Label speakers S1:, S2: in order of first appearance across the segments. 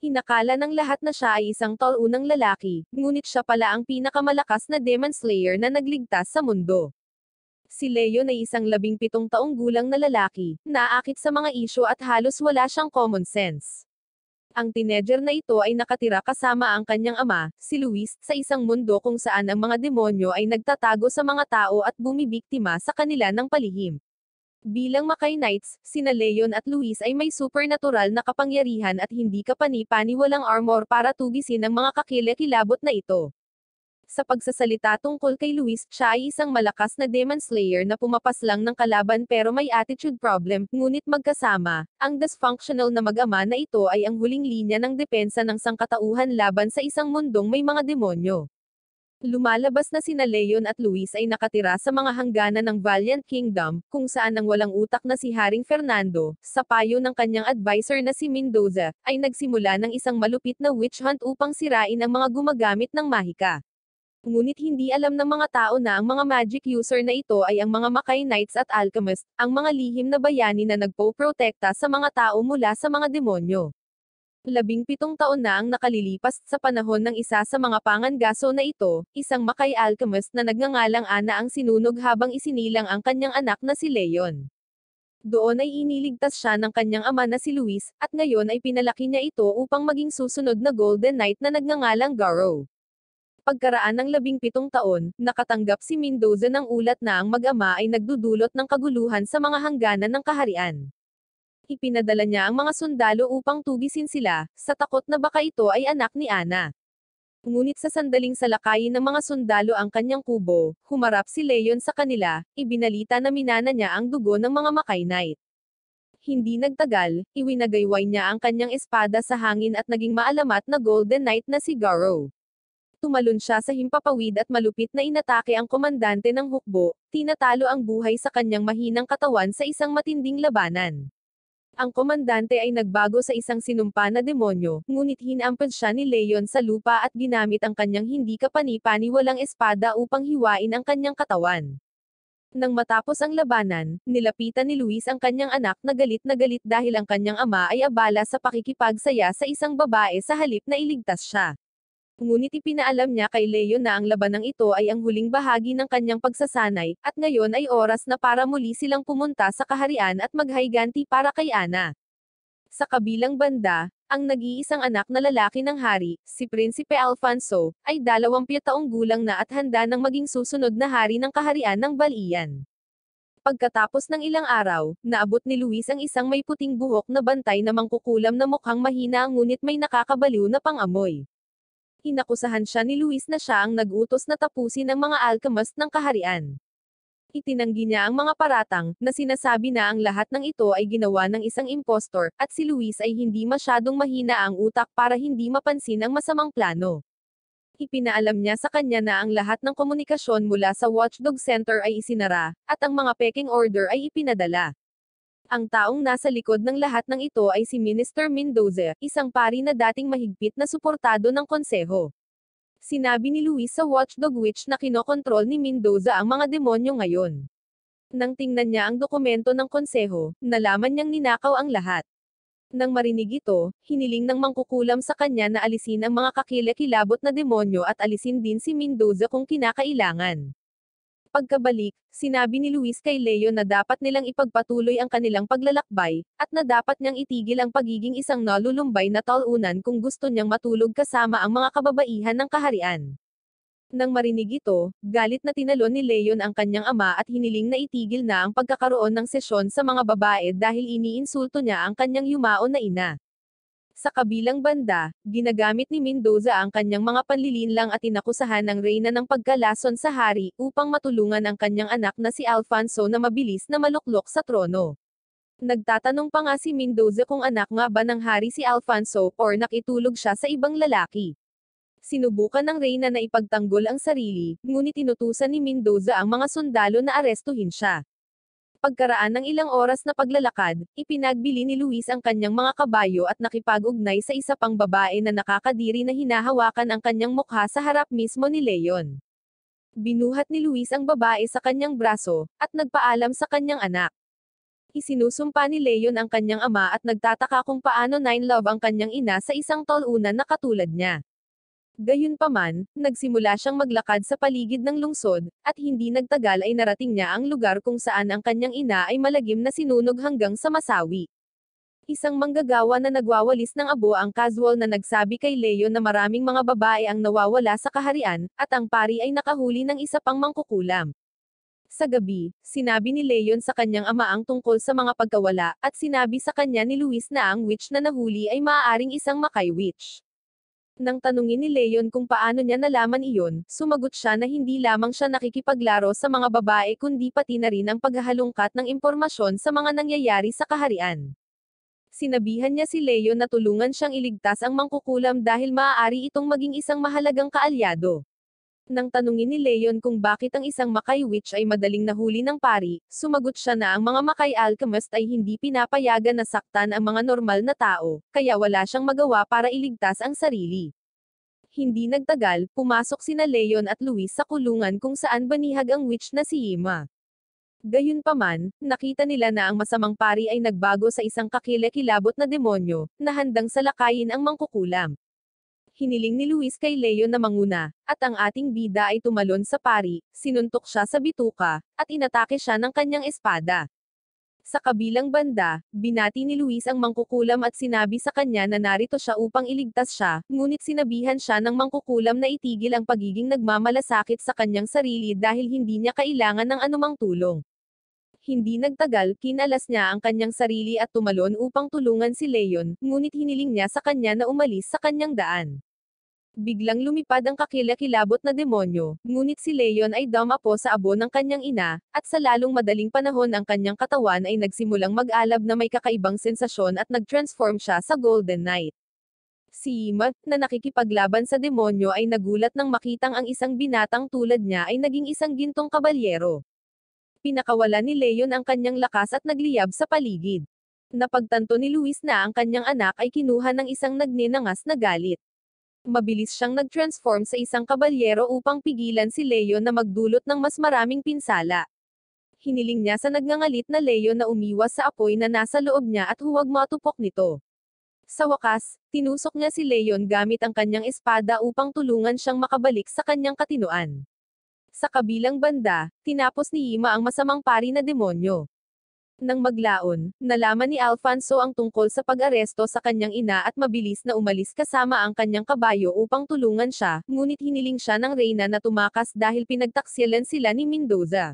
S1: Inakala ng lahat na siya ay isang taunang lalaki, ngunit siya pala ang pinakamalakas na Demon Slayer na nagligtas sa mundo. Si Leon ay isang 17 taong gulang na lalaki, naaakit sa mga isyu at halos wala siyang common sense. Ang teenager na ito ay nakatira kasama ang kanyang ama, si Luis, sa isang mundo kung saan ang mga demonyo ay nagtatago sa mga tao at bumibiktima sa kanila ng palihim. Bilang Mackay Knights, sina Leon at Luis ay may supernatural na kapangyarihan at hindi kapani-paniwalang armor para tugisin ang mga kakilakilabot na ito. Sa pagsasalita tungkol kay Luis, siya ay isang malakas na Demon Slayer na pumapaslang ng kalaban pero may attitude problem, ngunit magkasama, ang dysfunctional na mag-ama na ito ay ang huling linya ng depensa ng sangkatauhan laban sa isang mundong may mga demonyo. Lumalabas na sina Leon at Luis ay nakatira sa mga hangganan ng Valiant Kingdom, kung saan ang walang utak na si Haring Fernando, sa payo ng kanyang advisor na si Mendoza, ay nagsimula ng isang malupit na witch hunt upang sirain ang mga gumagamit ng mahika. Ngunit hindi alam ng mga tao na ang mga magic user na ito ay ang mga Mackay Knights at Alchemist, ang mga lihim na bayani na nagpo-protekta sa mga tao mula sa mga demonyo. 17 taon na ang nakalilipas sa panahon ng isa sa mga pangangaso na ito, isang Mackay Alchemist na nagngangalang Ana ang sinunog habang isinilang ang kanyang anak na si Leon. Doon ay iniligtas siya ng kanyang ama na si Luis, at ngayon ay pinalaki niya ito upang maging susunod na Golden Knight na nagngangalang Garo. Pagkaraan ng 17 taon, nakatanggap si Mendoza ng ulat na ang mag-ama ay nagdudulot ng kaguluhan sa mga hangganan ng kaharian. Ipinadala niya ang mga sundalo upang tugisin sila, sa takot na baka ito ay anak ni Ana. Ngunit sa sandaling salakayin ng mga sundalo ang kanyang kubo, humarap si Leon sa kanila, ibinalita na minana niya ang dugo ng mga Mackay Knight. Hindi nagtagal, iwinagayway niya ang kanyang espada sa hangin at naging maalamat na Golden Knight na si Garo. Tumalon siya sa himpapawid at malupit na inatake ang komandante ng hukbo, tinatalo ang buhay sa kanyang mahinang katawan sa isang matinding labanan. Ang komandante ay nagbago sa isang sinumpa na demonyo, ngunit hinampad siya ni Leon sa lupa at ginamit ang kanyang hindi kapani-paniwalang espada upang hiwain ang kanyang katawan. Nang matapos ang labanan, nilapitan ni Luis ang kanyang anak na galit dahil ang kanyang ama ay abala sa pakikipagsaya sa isang babae sa halip na iligtas siya. Ngunit ipinaalam niya kay Leon na ang labanang ito ay ang huling bahagi ng kanyang pagsasanay, at ngayon ay oras na para muli silang pumunta sa kaharian at maghayganti para kay Ana. Sa kabilang banda, ang nag-iisang anak na lalaki ng hari, si Prinsipe Alfonso, ay 20 taong gulang na at handa ng maging susunod na hari ng kaharian ng Balian. Pagkatapos ng ilang araw, naabot ni Luis ang isang may puting buhok na bantay na mangkukulam na mukhang mahina ngunit may nakakabaliw na pangamoy. Inakusahan siya ni Luis na siya ang nag-utos na tapusin ang mga alchemist ng kaharian. Itinanggi niya ang mga paratang, na sinasabi na ang lahat ng ito ay ginawa ng isang impostor, at si Luis ay hindi masyadong mahina ang utak para hindi mapansin ang masamang plano. Ipinaalam niya sa kanya na ang lahat ng komunikasyon mula sa Watchdog Center ay isinara, at ang mga peking order ay ipinadala. Ang taong nasa likod ng lahat ng ito ay si Minister Mendoza, isang pari na dating mahigpit na suportado ng konseho. Sinabi ni Luis sa Watchdog Witch na kinokontrol ni Mendoza ang mga demonyo ngayon. Nang tingnan niya ang dokumento ng konseho, nalaman niyang ninakaw ang lahat. Nang marinig ito, hiniling ng mangkukulam sa kanya na alisin ang mga kakilakilabot na demonyo at alisin din si Mendoza kung kinakailangan. Pagkabalik, sinabi ni Luis kay Leo na dapat nilang ipagpatuloy ang kanilang paglalakbay, at na dapat niyang itigil ang pagiging isang nalulumbay na talunan kung gusto niyang matulog kasama ang mga kababaihan ng kaharian. Nang marinig ito, galit na tinalon ni Leon ang kanyang ama at hiniling na itigil na ang pagkakaroon ng sesyon sa mga babae dahil iniinsulto niya ang kanyang yumaon na ina. Sa kabilang banda, ginagamit ni Mendoza ang kanyang mga panlilinlang at inakusahan ng reyna ng pagkalason sa hari upang matulungan ang kanyang anak na si Alfonso na mabilis na maluklok sa trono. Nagtatanong pa nga si Mendoza kung anak nga ba ng hari si Alfonso or nakitulog siya sa ibang lalaki. Sinubukan ng reyna na ipagtanggol ang sarili, ngunit inutusan ni Mendoza ang mga sundalo na arestuhin siya. Pagkaraan ng ilang oras na paglalakad, ipinagbili ni Luis ang kanyang mga kabayo at nakipag-ugnay sa isa pang babae na nakakadiri na hinahawakan ang kanyang mukha sa harap mismo ni Leon. Binuhat ni Luis ang babae sa kanyang braso, at nagpaalam sa kanyang anak. Isinusumpa ni Leon ang kanyang ama at nagtataka kung paano nine-love ang kanyang ina sa isang tol-unan na katulad niya. Gayunpaman, nagsimula siyang maglakad sa paligid ng lungsod, at hindi nagtagal ay narating niya ang lugar kung saan ang kanyang ina ay malagim na sinunog hanggang sa masawi. Isang manggagawa na nagwawalis ng abo ang casual na nagsabi kay Leon na maraming mga babae ang nawawala sa kaharian, at ang pari ay nakahuli ng isa pang mangkukulam. Sa gabi, sinabi ni Leon sa kanyang ama ang tungkol sa mga pagkawala, at sinabi sa kanya ni Luis na ang witch na nahuli ay maaaring isang Mackay witch. Nang tanungin ni Leon kung paano niya nalaman iyon, sumagot siya na hindi lamang siya nakikipaglaro sa mga babae kundi pati na rin ang paghahalungkat ng impormasyon sa mga nangyayari sa kaharian. Sinabihan niya si Leon na tulungan siyang iligtas ang mangkukulam dahil maaari itong maging isang mahalagang kaalyado. Nang tanungin ni Leon kung bakit ang isang Mackay witch ay madaling nahuli ng pari, sumagot siya na ang mga Mackay alchemist ay hindi pinapayagan na saktan ang mga normal na tao, kaya wala siyang magawa para iligtas ang sarili. Hindi nagtagal, pumasok sina Leon at Luis sa kulungan kung saan banihag ang witch na si Ima. Gayunpaman, nakita nila na ang masamang pari ay nagbago sa isang kakilakilabot na demonyo, na handang salakayin ang mangkukulam. Hiniling ni Luis kay Leon na manguna, at ang ating bida ay tumalon sa pari, sinuntok siya sa bituka, at inatake siya ng kanyang espada. Sa kabilang banda, binati ni Luis ang mangkukulam at sinabi sa kanya na narito siya upang iligtas siya, ngunit sinabihan siya ng mangkukulam na itigil ang pagiging nagmamalasakit sa kanyang sarili dahil hindi niya kailangan ng anumang tulong. Hindi nagtagal, kinalas niya ang kanyang sarili at tumalon upang tulungan si Leon, ngunit hiniling niya sa kanya na umalis sa kanyang daan. Biglang lumipad ang kakilakilabot na demonyo, ngunit si Leon ay dumapo sa abo ng kanyang ina, at sa lalong madaling panahon ang kanyang katawan ay nagsimulang mag-alab na may kakaibang sensasyon at nag-transform siya sa Golden Knight. Si Ima, na nakikipaglaban sa demonyo ay nagulat nang makitang ang isang binatang tulad niya ay naging isang gintong kabalyero. Pinakawalan ni Leon ang kanyang lakas at nagliyab sa paligid. Napagtanto ni Luis na ang kanyang anak ay kinuha ng isang nagninangas na galit. Mabilis siyang nag-transform sa isang kabalyero upang pigilan si Leon na magdulot ng mas maraming pinsala. Hiniling niya sa nagngangalit na Leon na umiwas sa apoy na nasa loob niya at huwag matupok nito. Sa wakas, tinusok niya si Leon gamit ang kanyang espada upang tulungan siyang makabalik sa kanyang katinuan. Sa kabilang banda, tinapos ni Ima ang masamang pari na demonyo. Nang maglaon, nalaman ni Alfonso ang tungkol sa pag-aresto sa kanyang ina at mabilis na umalis kasama ang kanyang kabayo upang tulungan siya, ngunit hiniling siya ng reyna na tumakas dahil pinagtaksilan sila ni Mendoza.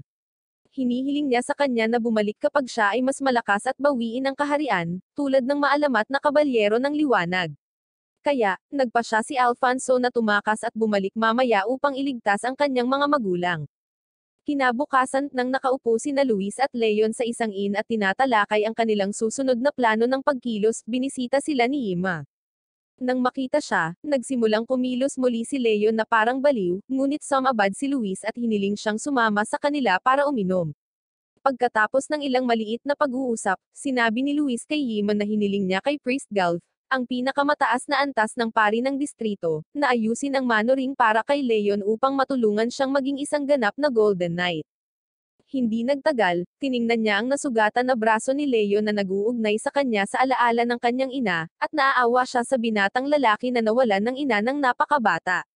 S1: Hinihiling niya sa kanya na bumalik kapag siya ay mas malakas at bawiin ang kaharian, tulad ng maalamat na kabalyero ng liwanag. Kaya, nagpa siya si Alfonso na tumakas at bumalik mamaya upang iligtas ang kanyang mga magulang. Kinabukasan nang nakaupo sina Luis at Leon sa isang inn at tinatalakay ang kanilang susunod na plano ng pagkilos, binisita sila ni Ima. Nang makita siya, nagsimulang kumilos muli si Leon na parang baliw, ngunit sumabad si Luis at hiniling siyang sumama sa kanila para uminom. Pagkatapos ng ilang maliit na pag-uusap, sinabi ni Luis kay Ima na hiniling niya kay Priest Galf, ang pinakamataas na antas ng pari ng distrito, na ayusin ang manoring para kay Leon upang matulungan siyang maging isang ganap na Golden Knight. Hindi nagtagal, tiningnan niya ang nasugatan na braso ni Leon na nag-uugnay sa kanya sa alaala ng kanyang ina, at naaawa siya sa binatang lalaki na nawalan ng ina ng napakabata.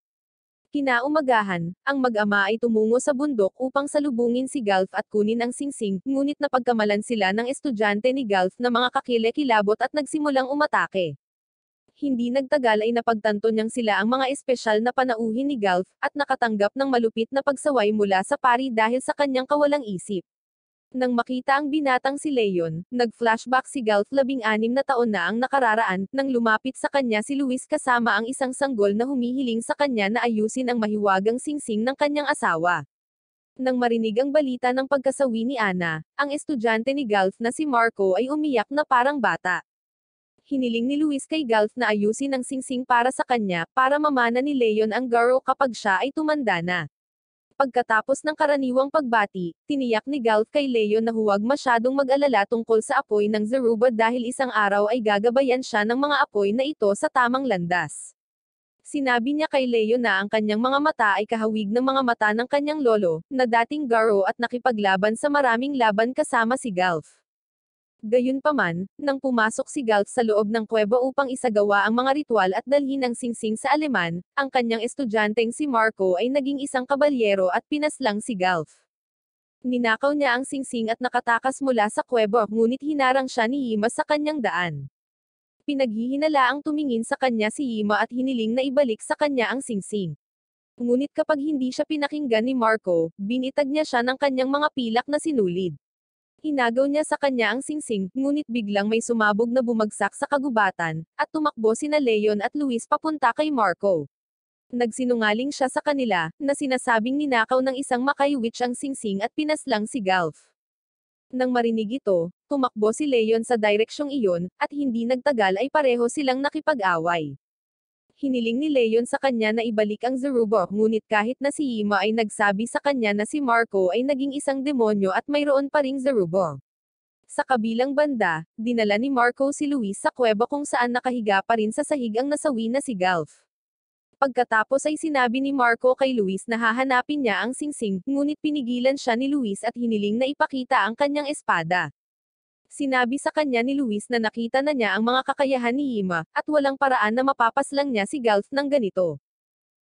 S1: Kinaumagahan, ang mag-ama ay tumungo sa bundok upang salubungin si Galf at kunin ang singsing, ngunit napagkamalan sila ng estudyante ni Galf na mga kakilakilabot at nagsimulang umatake. Hindi nagtagal ay napagtanto niyang sila ang mga espesyal na panauhin ni Galf, at nakatanggap ng malupit na pagsaway mula sa pari dahil sa kanyang kawalang isip. Nang makita ang binatang si Leon, nag-flashback si Galf 16 na taon na ang nakararaan, nang lumapit sa kanya si Luis kasama ang isang sanggol na humihiling sa kanya na ayusin ang mahiwagang singsing ng kanyang asawa. Nang marinig ang balita ng pagkasawi ni Ana, ang estudyante ni Galf na si Marco ay umiyak na parang bata. Hiniling ni Luis kay Galf na ayusin ang singsing para sa kanya, para mamana ni Leon ang garo kapag siya ay tumanda na. Pagkatapos ng karaniwang pagbati, tiniyak ni Galf kay Leon na huwag masyadong mag-alala tungkol sa apoy ng Zerubbabel dahil isang araw ay gagabayan siya ng mga apoy na ito sa tamang landas. Sinabi niya kay Leon na ang kanyang mga mata ay kahawig ng mga mata ng kanyang lolo, na dating garo at nakipaglaban sa maraming laban kasama si Galf. Gayunpaman, nang pumasok si Galt sa loob ng kuweba upang isagawa ang mga ritual at dalhin ang singsing sa Aleman, ang kanyang estudyanteng si Marco ay naging isang kabalyero at pinaslang si Galf. Ninakaw niya ang singsing at nakatakas mula sa kuweba, ngunit hinarang siya ni Yima sa kanyang daan. Pinaghihinalaang tumingin sa kanya si Yima at hiniling na ibalik sa kanya ang singsing. Ngunit kapag hindi siya pinakinggan ni Marco, binitag niya siya ng kanyang mga pilak na sinulid. Inagaw niya sa kanya ang singsing, ngunit biglang may sumabog na bumagsak sa kagubatan, at tumakbo sina Leon at Luis papunta kay Marco. Nagsinungaling siya sa kanila, na sinasabing ninakaw ng isang makaiwitch ang singsing at pinaslang si Galf. Nang marinig ito, tumakbo si Leon sa direksyong iyon, at hindi nagtagal ay pareho silang nakipag-away. Hiniling ni Leon sa kanya na ibalik ang Zerubbabel, ngunit kahit na si Yima ay nagsabi sa kanya na si Marco ay naging isang demonyo at mayroon pa ring Zerubbabel. Sa kabilang banda, dinala ni Marco si Luis sa kuweba kung saan nakahiga pa rin sa sahig ang nasawi na si Galf. Pagkatapos ay sinabi ni Marco kay Luis na hahanapin niya ang singsing, ngunit pinigilan siya ni Luis at hiniling na ipakita ang kanyang espada. Sinabi sa kanya ni Luis na nakita na niya ang mga kakayahan ni Yima, at walang paraan na mapapaslang niya si Galf ng ganito.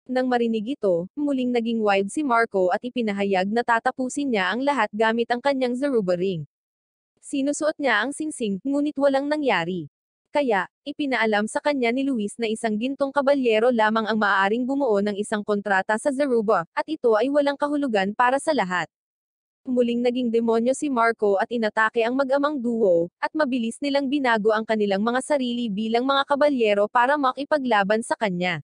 S1: Nang marinig ito, muling naging wild si Marco at ipinahayag na tatapusin niya ang lahat gamit ang kanyang Zerubbabel ring. Sinusuot niya ang singsing, ngunit walang nangyari. Kaya, ipinaalam sa kanya ni Luis na isang gintong kabalyero lamang ang maaaring bumuo ng isang kontrata sa Zerubbabel, at ito ay walang kahulugan para sa lahat. Muling naging demonyo si Marco at inatake ang mag-amang duo, at mabilis nilang binago ang kanilang mga sarili bilang mga kabalyero para makipaglaban sa kanya.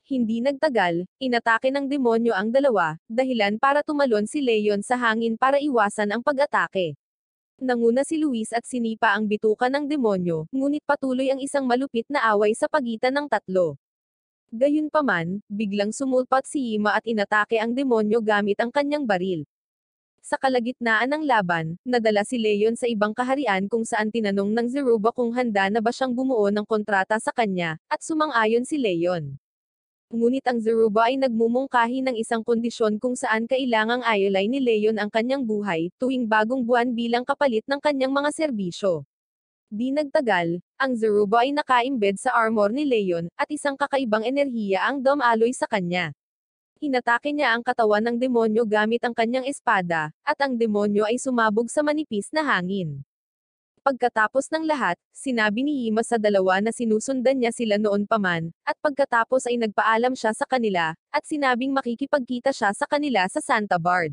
S1: Hindi nagtagal, inatake ng demonyo ang dalawa, dahilan para tumalon si Leon sa hangin para iwasan ang pag-atake. Nanguna si Luis at sinipa ang bituka ng demonyo, ngunit patuloy ang isang malupit na away sa pagitan ng tatlo. Gayunpaman, biglang sumulpat si Yima at inatake ang demonyo gamit ang kanyang baril. Sa kalagitnaan ng laban, nadala si Leon sa ibang kaharian kung saan tinanong ng Zerubbabel kung handa na ba siyang bumuo ng kontrata sa kanya, at sumang-ayon si Leon. Ngunit ang Zerubbabel ay nagmumungkahi ng isang kondisyon kung saan kailangang ayolay ni Leon ang kanyang buhay, tuwing bagong buwan bilang kapalit ng kanyang mga serbisyo. Di nagtagal, ang Zerubbabel ay naka-embed sa armor ni Leon, at isang kakaibang enerhiya ang dumaloy sa kanya. Inatake niya ang katawan ng demonyo gamit ang kanyang espada, at ang demonyo ay sumabog sa manipis na hangin. Pagkatapos ng lahat, sinabi ni Yima sa dalawa na sinusundan niya sila noon pa man, at pagkatapos ay nagpaalam siya sa kanila, at sinabing makikipagkita siya sa kanila sa Santa Bard.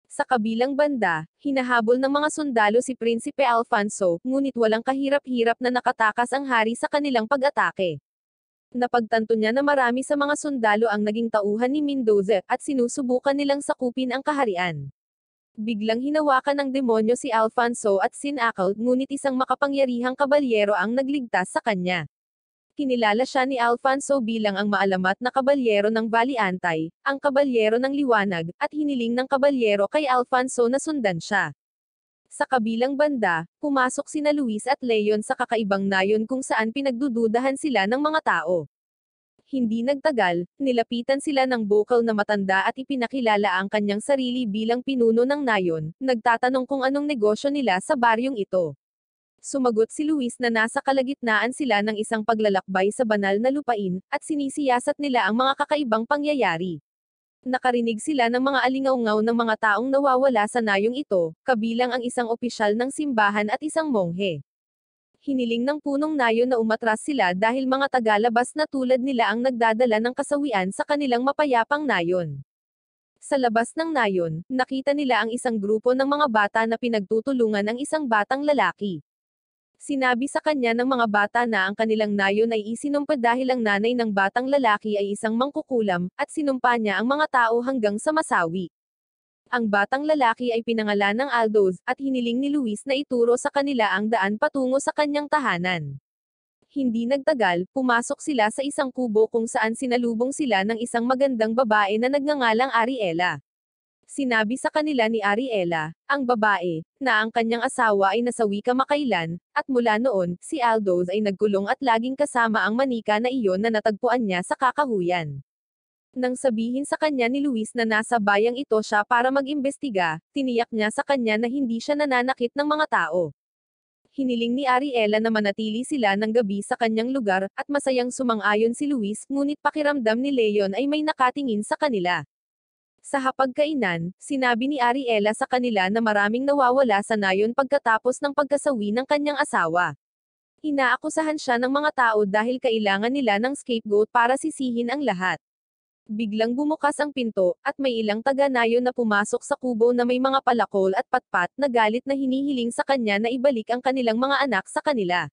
S1: Sa kabilang banda, hinahabol ng mga sundalo si Prinsipe Alfonso, ngunit walang kahirap-hirap na nakatakas ang hari sa kanilang pag-atake. Napagtanto niya na marami sa mga sundalo ang naging tauhan ni Mendoza, at sinusubukan nilang sakupin ang kaharian. Biglang hinawakan ng demonyo si Alfonso at sinakal, ngunit isang makapangyarihang kabalyero ang nagligtas sa kanya. Kinilala siya ni Alfonso bilang ang maalamat na kabalyero ng Valiantay, ang kabalyero ng liwanag, at hiniling ng kabalyero kay Alfonso na sundan siya. Sa kabilang banda, pumasok sina Luis at Leon sa kakaibang nayon kung saan pinagdududahan sila ng mga tao. Hindi nagtagal, nilapitan sila ng bokal na matanda at ipinakilala ang kanyang sarili bilang pinuno ng nayon, nagtatanong kung anong negosyo nila sa baryong ito. Sumagot si Luis na nasa kalagitnaan sila ng isang paglalakbay sa banal na lupain, at sinisiyasat nila ang mga kakaibang pangyayari. Nakarinig sila ng mga alingaungaw ng mga taong nawawala sa nayong ito, kabilang ang isang opisyal ng simbahan at isang monghe. Hiniling ng punong nayon na umatras sila dahil mga tagalabas na tulad nila ang nagdadala ng kasawian sa kanilang mapayapang nayon. Sa labas ng nayon, nakita nila ang isang grupo ng mga bata na pinagtutulungan ang isang batang lalaki. Sinabi sa kanya ng mga bata na ang kanilang nayon ay isinumpa dahil ang nanay ng batang lalaki ay isang mangkukulam, at sinumpa niya ang mga tao hanggang sa masawi. Ang batang lalaki ay pinangalan ng Aldos, at hiniling ni Luis na ituro sa kanila ang daan patungo sa kanyang tahanan. Hindi nagtagal, pumasok sila sa isang kubo kung saan sinalubong sila ng isang magandang babae na nagngangalang Ariela. Sinabi sa kanila ni Ariela, ang babae, na ang kanyang asawa ay nasawi kamakailan, at mula noon, si Aldos ay nagkulong at laging kasama ang manika na iyon na natagpuan niya sa kakahuyan. Nang sabihin sa kanya ni Luis na nasa bayang ito siya para mag-imbestiga, tiniyak niya sa kanya na hindi siya nananakit ng mga tao. Hiniling ni Ariela na manatili sila ng gabi sa kanyang lugar, at masayang sumang-ayon si Luis, ngunit pakiramdam ni Leon ay may nakatingin sa kanila. Sa hapagkainan, sinabi ni Ariela sa kanila na maraming nawawala sa nayon pagkatapos ng pagkasawi ng kanyang asawa. Inaakusahan siya ng mga tao dahil kailangan nila ng scapegoat para sisihin ang lahat. Biglang bumukas ang pinto, at may ilang taga-nayon na pumasok sa kubo na may mga palakol at patpat na galit na hinihiling sa kanya na ibalik ang kanilang mga anak sa kanila.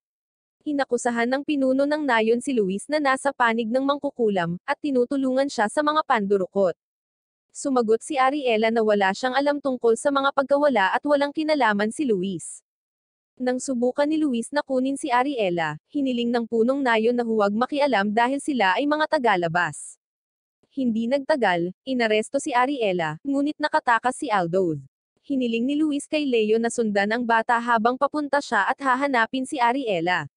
S1: Inakusahan ng pinuno ng nayon si Luis na nasa panig ng mangkukulam, at tinutulungan siya sa mga pandurukot. Sumagot si Ariela na wala siyang alam tungkol sa mga pagkawala at walang kinalaman si Luis. Nang subukan ni Luis na kunin si Ariela, hiniling ng punong nayon na huwag makialam dahil sila ay mga tagalabas. Hindi nagtagal, inaresto si Ariela, ngunit nakatakas si Aldoz. Hiniling ni Luis kay Leo na sundan ang bata habang papunta siya at hahanapin si Ariela.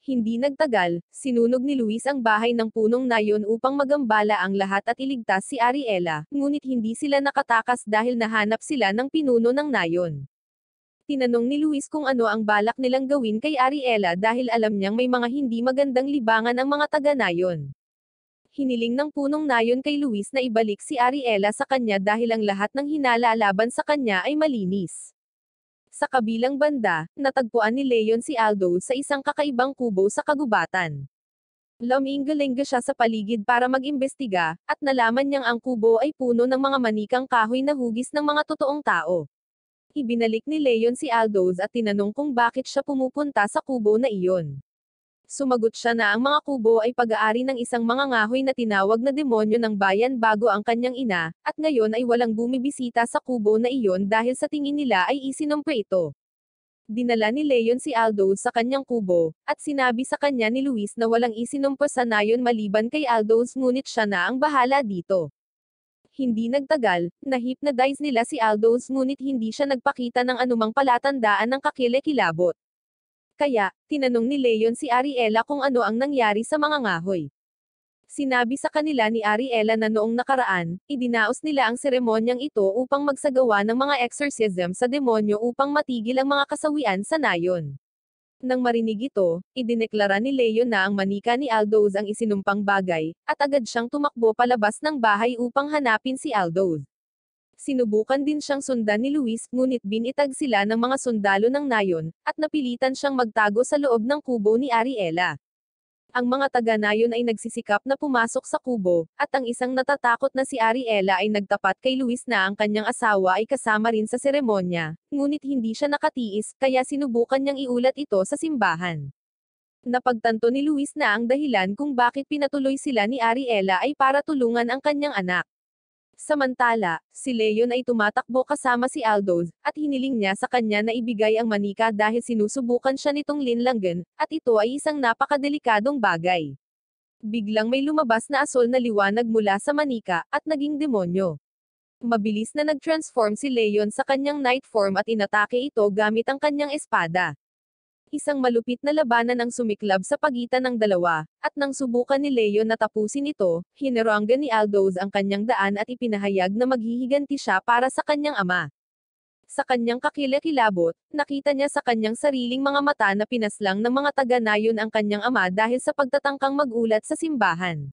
S1: Hindi nagtagal, sinunog ni Luis ang bahay ng punong nayon upang magambala ang lahat at iligtas si Ariela, ngunit hindi sila nakatakas dahil nahanap sila ng pinuno ng nayon. Tinanong ni Luis kung ano ang balak nilang gawin kay Ariela dahil alam niyang may mga hindi magandang libangan ang mga taga-nayon. Hiniling ng punong nayon kay Luis na ibalik si Ariela sa kanya dahil ang lahat ng hinala laban sa kanya ay malinis. Sa kabilang banda, natagpuan ni Leon si Aldo sa isang kakaibang kubo sa kagubatan. Lumingalinga siya sa paligid para mag-imbestiga, at nalaman niyang ang kubo ay puno ng mga manikang kahoy na hugis ng mga totoong tao. Ibinalik ni Leon si Aldo at tinanong kung bakit siya pumupunta sa kubo na iyon. Sumagot siya na ang mga kubo ay pag-aari ng isang mangangahoy na tinawag na demonyo ng bayan bago ang kanyang ina, at ngayon ay walang bumibisita sa kubo na iyon dahil sa tingin nila ay isinumpre ito. Dinala ni Leon si Aldo sa kanyang kubo, at sinabi sa kanya ni Luis na walang isinumpa sa nayon maliban kay Aldo ngunit siya na ang bahala dito. Hindi nagtagal, na-hypnotize nila si Aldo ngunit hindi siya nagpakita ng anumang palatandaan ng kakilekilabot. Kaya, tinanong ni Leon si Ariela kung ano ang nangyari sa mga ngahoy. Sinabi sa kanila ni Ariela na noong nakaraan, idinaos nila ang seremonyang ito upang magsagawa ng mga exorcism sa demonyo upang matigil ang mga kasawian sa nayon. Nang marinig ito, idineklara ni Leon na ang manika ni Aldoz ang isinumpang bagay, at agad siyang tumakbo palabas ng bahay upang hanapin si Aldoz. Sinubukan din siyang sundan ni Luis, ngunit binitag sila ng mga sundalo ng nayon, at napilitan siyang magtago sa loob ng kubo ni Ariela. Ang mga taga-nayon ay nagsisikap na pumasok sa kubo, at ang isang natatakot na si Ariela ay nagtapat kay Luis na ang kanyang asawa ay kasama rin sa seremonya, ngunit hindi siya nakatiis, kaya sinubukan niyang iulat ito sa simbahan. Napagtanto ni Luis na ang dahilan kung bakit pinatuloy sila ni Ariela ay para tulungan ang kanyang anak. Samantala, si Leon ay tumatakbo kasama si Aldo, at hiniling niya sa kanya na ibigay ang manika dahil sinusubukan siya nitong linlanggan, at ito ay isang napakadelikadong bagay. Biglang may lumabas na asol na liwanag mula sa manika, at naging demonyo. Mabilis na nag-transform si Leon sa kanyang night form at inatake ito gamit ang kanyang espada. Isang malupit na labanan ang sumiklab sa pagitan ng dalawa, at nang subukan ni Leon na tapusin ito, hineranggan ni Aldoz ang kanyang daan at ipinahayag na maghihiganti siya para sa kanyang ama. Sa kanyang kakilakilabot, nakita niya sa kanyang sariling mga mata na pinaslang ng mga taga-nayon ang kanyang ama dahil sa pagtatangkang magulat sa simbahan.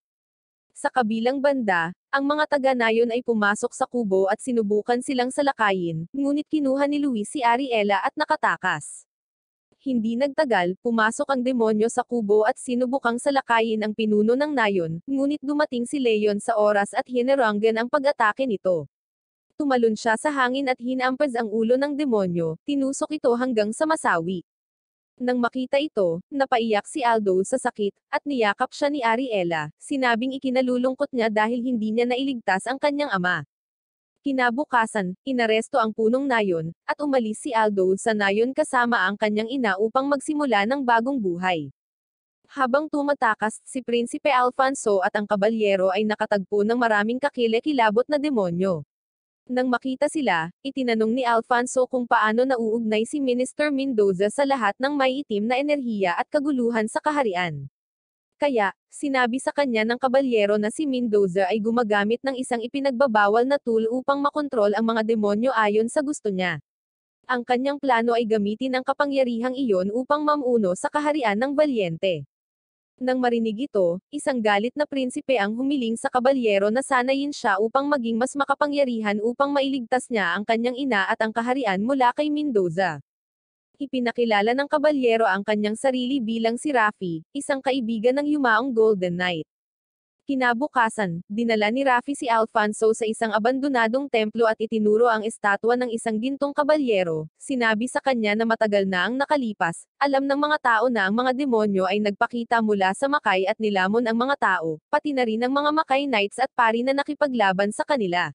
S1: Sa kabilang banda, ang mga taga-nayon ay pumasok sa kubo at sinubukan silang salakayin, ngunit kinuha ni Luis si Ariela at nakatakas. Hindi nagtagal, pumasok ang demonyo sa kubo at sinubukang salakayin ang pinuno ng nayon, ngunit dumating si Leon sa oras at hineranggan ang pag-atake nito. Tumalon siya sa hangin at hinampas ang ulo ng demonyo, tinusok ito hanggang sa masawi. Nang makita ito, napaiyak si Aldo sa sakit, at niyakap siya ni Ariela, sinabing ikinalulungkot niya dahil hindi niya nailigtas ang kanyang ama. Kinabukasan, inaresto ang punong nayon, at umalis si Aldo sa nayon kasama ang kanyang ina upang magsimula ng bagong buhay. Habang tumatakas, si Prinsipe Alfonso at ang kabalyero ay nakatagpo ng maraming kakilekilabot na demonyo. Nang makita sila, itinanong ni Alfonso kung paano nauugnay si Minister Mendoza sa lahat ng may itim na enerhiya at kaguluhan sa kaharian. Kaya, sinabi sa kanya ng kabalyero na si Mendoza ay gumagamit ng isang ipinagbabawal na tool upang makontrol ang mga demonyo ayon sa gusto niya. Ang kanyang plano ay gamitin ang kapangyarihang iyon upang mamuno sa kaharian ng Valiente. Nang marinig ito, isang galit na prinsipe ang humiling sa kabalyero na sanayin siya upang maging mas makapangyarihan upang mailigtas niya ang kanyang ina at ang kaharian mula kay Mendoza. Ipinakilala ng kabalyero ang kanyang sarili bilang si Rafi, isang kaibigan ng yumaong Golden Knight. Kinabukasan, dinala ni Rafi si Alfonso sa isang abandonadong templo at itinuro ang estatwa ng isang gintong kabalyero. Sinabi sa kanya na matagal na ang nakalipas, alam ng mga tao na ang mga demonyo ay nagpakita mula sa Makay at nilamon ang mga tao, pati na rin ang mga Makay Knights at pari na nakipaglaban sa kanila.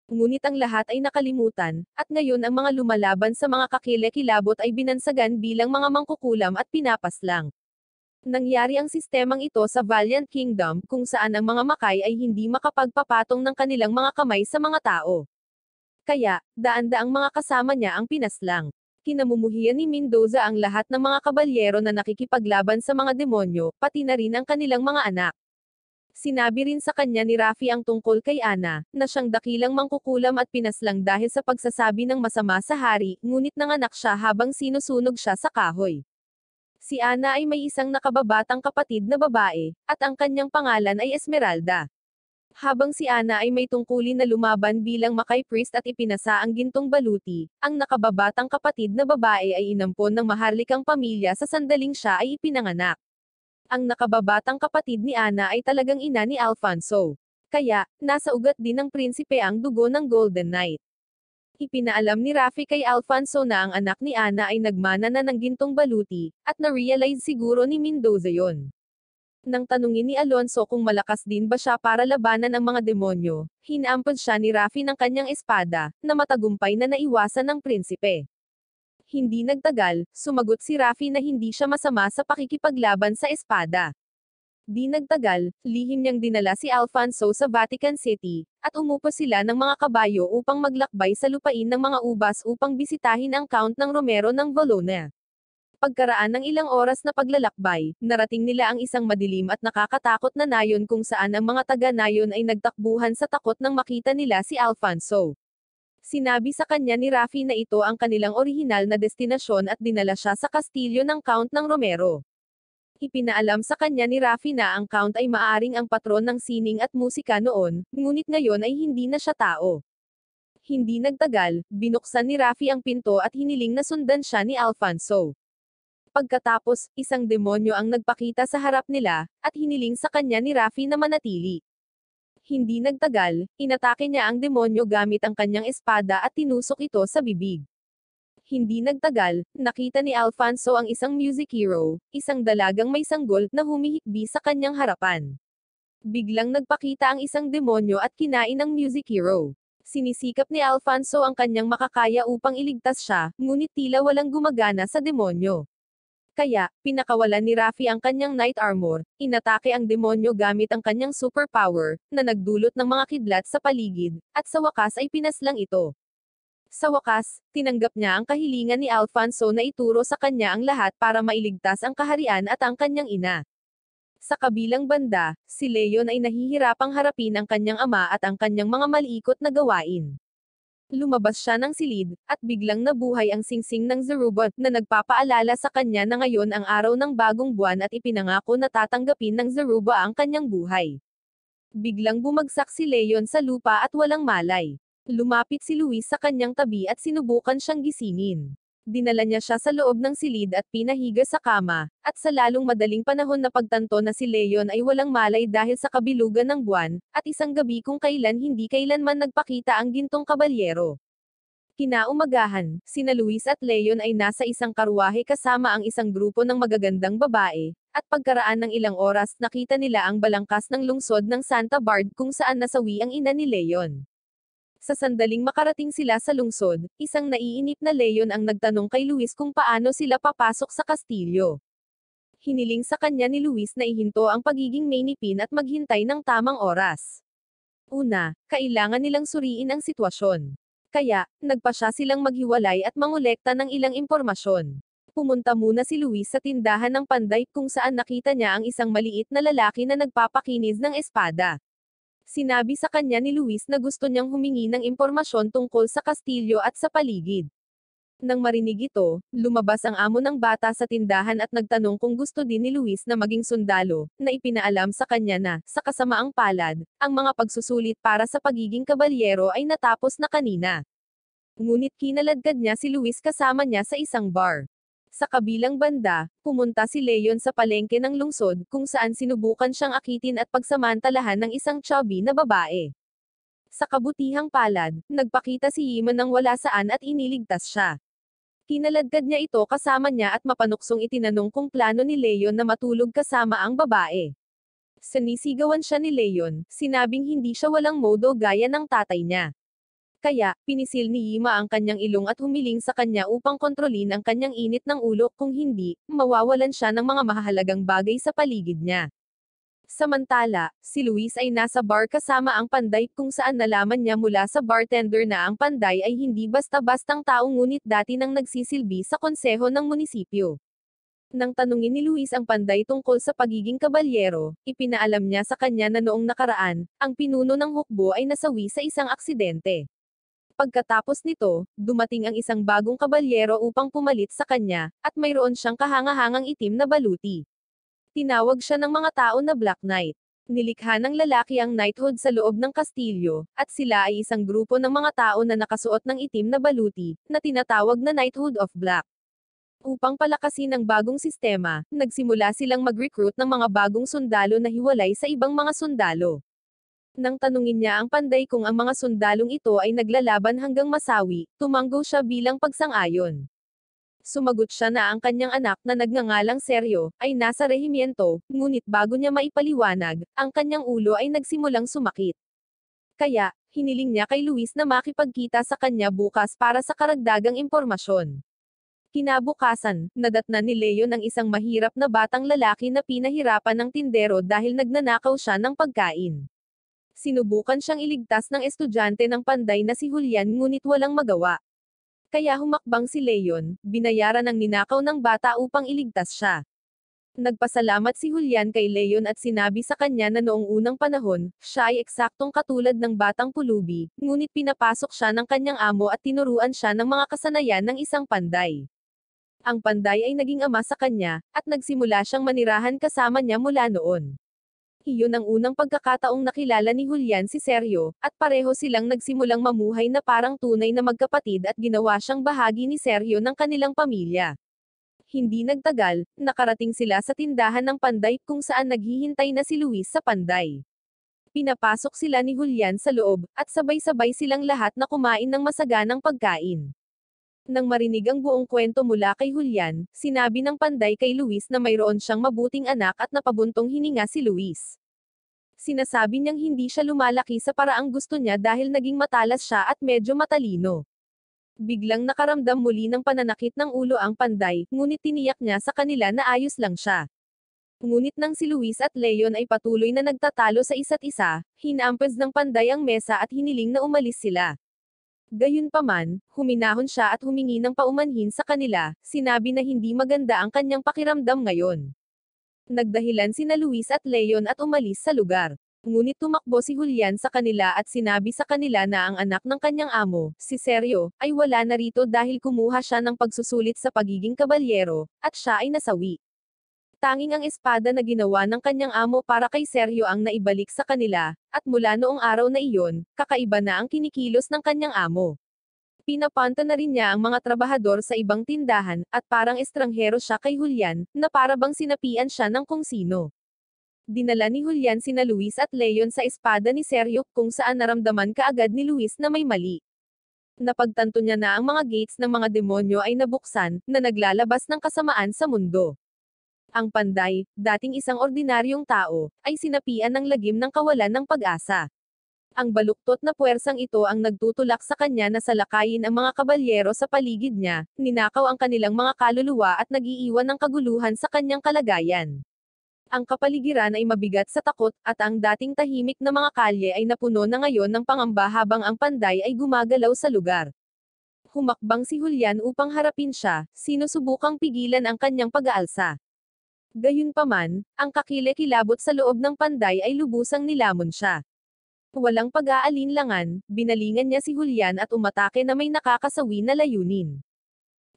S1: Ngunit ang lahat ay nakalimutan, at ngayon ang mga lumalaban sa mga kakilekilabot ay binansagan bilang mga mangkukulam at pinapaslang. Nangyari ang sistemang ito sa Valiant Kingdom kung saan ang mga Makay ay hindi makapagpapatong ng kanilang mga kamay sa mga tao. Kaya, daan-daang mga kasama niya ang pinaslang. Kinamumuhian ni Mendoza ang lahat ng mga kabalyero na nakikipaglaban sa mga demonyo, pati na rin ang kanilang mga anak. Sinabi rin sa kanya ni Rafi ang tungkol kay Ana, na siyang dakilang mangkukulam at pinaslang dahil sa pagsasabi ng masama sa hari, ngunit nanganak siya habang sinusunog siya sa kahoy. Si Ana ay may isang nakababatang kapatid na babae, at ang kanyang pangalan ay Esmeralda. Habang si Ana ay may tungkulin na lumaban bilang Makay Priest at ipinasa ang gintong baluti, ang nakababatang kapatid na babae ay inampon ng maharlikang pamilya sa sandaling siya ay ipinanganak. Ang nakababatang kapatid ni Ana ay talagang ina ni Alfonso. Kaya, nasa ugat din ng prinsipe ang dugo ng Golden Knight. Ipinaalam ni Rafi kay Alfonso na ang anak ni Ana ay nagmana na ng gintong baluti, at na-realize siguro ni Mendoza yon. Nang tanungin ni Alonso kung malakas din ba siya para labanan ang mga demonyo, hinampon siya ni Rafi ng kanyang espada, na matagumpay na naiwasan ng prinsipe. Hindi nagtagal, sumagot si Rafi na hindi siya masama sa pakikipaglaban sa espada. Di nagtagal, lihim niyang dinala si Alfonso sa Vatican City, at umupo sila ng mga kabayo upang maglakbay sa lupain ng mga ubas upang bisitahin ang Count ng Romero ng Valona. Pagkaraan ng ilang oras na paglalakbay, narating nila ang isang madilim at nakakatakot na nayon kung saan ang mga taga-nayon ay nagtakbuhan sa takot nang makita nila si Alfonso. Sinabi sa kanya ni Rafi na ito ang kanilang orihinal na destinasyon at dinala siya sa kastilyo ng Count ng Romero. Ipinaalam sa kanya ni Rafi na ang Count ay maaring ang patron ng sining at musika noon, ngunit ngayon ay hindi na siya tao. Hindi nagtagal, binuksan ni Rafi ang pinto at hiniling na sundan siya ni Alfonso. Pagkatapos, isang demonyo ang nagpakita sa harap nila, at hiniling sa kanya ni Rafi na manatili. Hindi nagtagal, inatake niya ang demonyo gamit ang kanyang espada at tinusok ito sa bibig. Hindi nagtagal, nakita ni Alfonso ang isang music hero, isang dalagang may sanggol, na humihikbi sa kanyang harapan. Biglang nagpakita ang isang demonyo at kinain ang music hero. Sinisikap ni Alfonso ang kanyang makakaya upang iligtas siya, ngunit tila walang gumagana sa demonyo. Kaya, pinakawalan ni Rafi ang kanyang knight armor, inatake ang demonyo gamit ang kanyang superpower, na nagdulot ng mga kidlat sa paligid, at sa wakas ay pinaslang ito. Sa wakas, tinanggap niya ang kahilingan ni Alfonso na ituro sa kanya ang lahat para mailigtas ang kaharian at ang kanyang ina. Sa kabilang banda, si Leon ay nahihirapang harapin ang kanyang ama at ang kanyang mga maliikot na gawain. Lumabas siya ng silid, at biglang nabuhay ang singsing ng Zerubot na nagpapaalala sa kanya na ngayon ang araw ng bagong buwan at ipinangako na tatanggapin ng Zeruba ang kanyang buhay. Biglang bumagsak si Leon sa lupa at walang malay. Lumapit si Luis sa kanyang tabi at sinubukan siyang gisingin. Dinala niya siya sa loob ng silid at pinahiga sa kama, at sa lalong madaling panahon na pagtanto na si Leon ay walang malay dahil sa kabilugan ng buwan, at isang gabi kung kailan hindi kailanman nagpakita ang gintong kabalyero. Kinaumagahan, sina Luis at Leon ay nasa isang karwahe kasama ang isang grupo ng magagandang babae, at pagkaraan ng ilang oras nakita nila ang balangkas ng lungsod ng Santa Bard kung saan nasawi ang ina ni Leon. Sa sandaling makarating sila sa lungsod, isang naiinip na Leon ang nagtanong kay Luis kung paano sila papasok sa kastilyo. Hiniling sa kanya ni Luis na ihinto ang pagiging mainipin at maghintay ng tamang oras. Una, kailangan nilang suriin ang sitwasyon. Kaya, nagpasya silang maghiwalay at mangolekta ng ilang impormasyon. Pumunta muna si Luis sa tindahan ng panday kung saan nakita niya ang isang maliit na lalaki na nagpapakinis ng espada. Sinabi sa kanya ni Luis na gusto niyang humingi ng impormasyon tungkol sa kastilyo at sa paligid. Nang marinig ito, lumabas ang amo ng bata sa tindahan at nagtanong kung gusto din ni Luis na maging sundalo, na ipinaalam sa kanya na, sa kasamaang palad, ang mga pagsusulit para sa pagiging kabalyero ay natapos na kanina. Ngunit kinaladkad niya si Luis kasama niya sa isang bar. Sa kabilang banda, pumunta si Leon sa palengke ng lungsod kung saan sinubukan siyang akitin at pagsamantalahan ng isang chubby na babae. Sa kabutihang palad, nagpakita si Yima ng wala saan at iniligtas siya. Kinaladkad niya ito kasama niya at mapanuksong itinanong kung plano ni Leon na matulog kasama ang babae. Sinisigawan siya ni Leon, sinabing hindi siya walang modo gaya ng tatay niya. Kaya, pinisil ni Yima ang kanyang ilong at humiling sa kanya upang kontrolin ang kanyang init ng ulo, kung hindi, mawawalan siya ng mga mahalagang bagay sa paligid niya. Samantala, si Luis ay nasa bar kasama ang panday kung saan nalaman niya mula sa bartender na ang panday ay hindi basta-bastang tao ngunit dati nang nagsisilbi sa konseho ng munisipyo. Nang tanungin ni Luis ang panday tungkol sa pagiging kabalyero, ipinaalam niya sa kanya na noong nakaraan, ang pinuno ng hukbo ay nasawi sa isang aksidente. Pagkatapos nito, dumating ang isang bagong kabalyero upang pumalit sa kanya, at mayroon siyang kahangahangang itim na baluti. Tinawag siya ng mga tao na Black Knight. Nilikha ng lalaki ang knighthood sa loob ng kastilyo, at sila ay isang grupo ng mga tao na nakasuot ng itim na baluti, na tinatawag na Knighthood of Black. Upang palakasin ang bagong sistema, nagsimula silang mag-recruit ng mga bagong sundalo na hiwalay sa ibang mga sundalo. Nang tanungin niya ang panday kung ang mga sundalong ito ay naglalaban hanggang masawi, tumanggo siya bilang pagsang-ayon. Sumagot siya na ang kanyang anak na nagngangalang Seryo, ay nasa rehimyento, ngunit bago niya maipaliwanag, ang kanyang ulo ay nagsimulang sumakit. Kaya, hiniling niya kay Luis na makipagkita sa kanya bukas para sa karagdagang impormasyon. Kinabukasan, nadatnan ni Leo ng isang mahirap na batang lalaki na pinahirapan ng tindero dahil nagnanakaw siya ng pagkain. Sinubukan siyang iligtas ng estudyante ng panday na si Julian ngunit walang magawa. Kaya humakbang si Leon, binayaran ng ninakaw ng bata upang iligtas siya. Nagpasalamat si Julian kay Leon at sinabi sa kanya na noong unang panahon, siya ay eksaktong katulad ng batang pulubi, ngunit pinapasok siya ng kanyang amo at tinuruan siya ng mga kasanayan ng isang panday. Ang panday ay naging ama sa kanya, at nagsimula siyang manirahan kasama niya mula noon. Iyon ang unang pagkakataong nakilala ni Julian si Seryo, at pareho silang nagsimulang mamuhay na parang tunay na magkapatid at ginawa siyang bahagi ni Seryo ng kanilang pamilya. Hindi nagtagal, nakarating sila sa tindahan ng panday kung saan naghihintay na si Luis sa panday. Pinapasok sila ni Julian sa loob, at sabay-sabay silang lahat na kumain ng masaganang pagkain. Nang marinig ang buong kwento mula kay Julian, sinabi ng panday kay Luis na mayroon siyang mabuting anak at napabuntong hininga si Luis. Sinasabi niyang hindi siya lumalaki sa paraang gusto niya dahil naging matalas siya at medyo matalino. Biglang nakaramdam muli ng pananakit ng ulo ang panday, ngunit tiniyak niya sa kanila na ayos lang siya. Ngunit nang si Luis at Leon ay patuloy na nagtatalo sa isa't isa, hinampes ng panday ang mesa at hiniling na umalis sila. Gayunpaman, huminahon siya at humingi ng paumanhin sa kanila, sinabi na hindi maganda ang kanyang pakiramdam ngayon. Nagdahilan sina Luis at Leon at umalis sa lugar. Ngunit tumakbo si Julian sa kanila at sinabi sa kanila na ang anak ng kanyang amo, si Seryo, ay wala na rito dahil kumuha siya ng pagsusulit sa pagiging kabalyero, at siya ay nasawi. Tanging ang espada na ginawa ng kanyang amo para kay Seryo ang naibalik sa kanila, at mula noong araw na iyon, kakaiba na ang kinikilos ng kanyang amo. Pinapanta na rin niya ang mga trabahador sa ibang tindahan, at parang estranghero siya kay Julian, na para bang sinapian siya ng kung sino. Dinala ni Julian sina Luis at Leon sa espada ni Seryo, kung saan naramdaman kaagad ni Luis na may mali. Napagtanto niya na ang mga gates ng mga demonyo ay nabuksan, na naglalabas ng kasamaan sa mundo. Ang panday, dating isang ordinaryong tao, ay sinapian ng lagim ng kawalan ng pag-asa. Ang baluktot na puwersang ito ang nagtutulak sa kanya na salakayin ang mga kabalyero sa paligid niya, ninakaw ang kanilang mga kaluluwa at nag-iiwan ng kaguluhan sa kanyang kalagayan. Ang kapaligiran ay mabigat sa takot, at ang dating tahimik na mga kalye ay napuno na ngayon ng pangamba habang ang panday ay gumagalaw sa lugar. Humakbang si Julian upang harapin siya, sinusubukang pigilan ang kanyang pag-aalsa. Gayunpaman, ang kakilekilabot sa loob ng panday ay lubusang nilamon siya. Walang pag-aalinlangan, binalingan niya si Julian at umatake na may nakakasawi na layunin.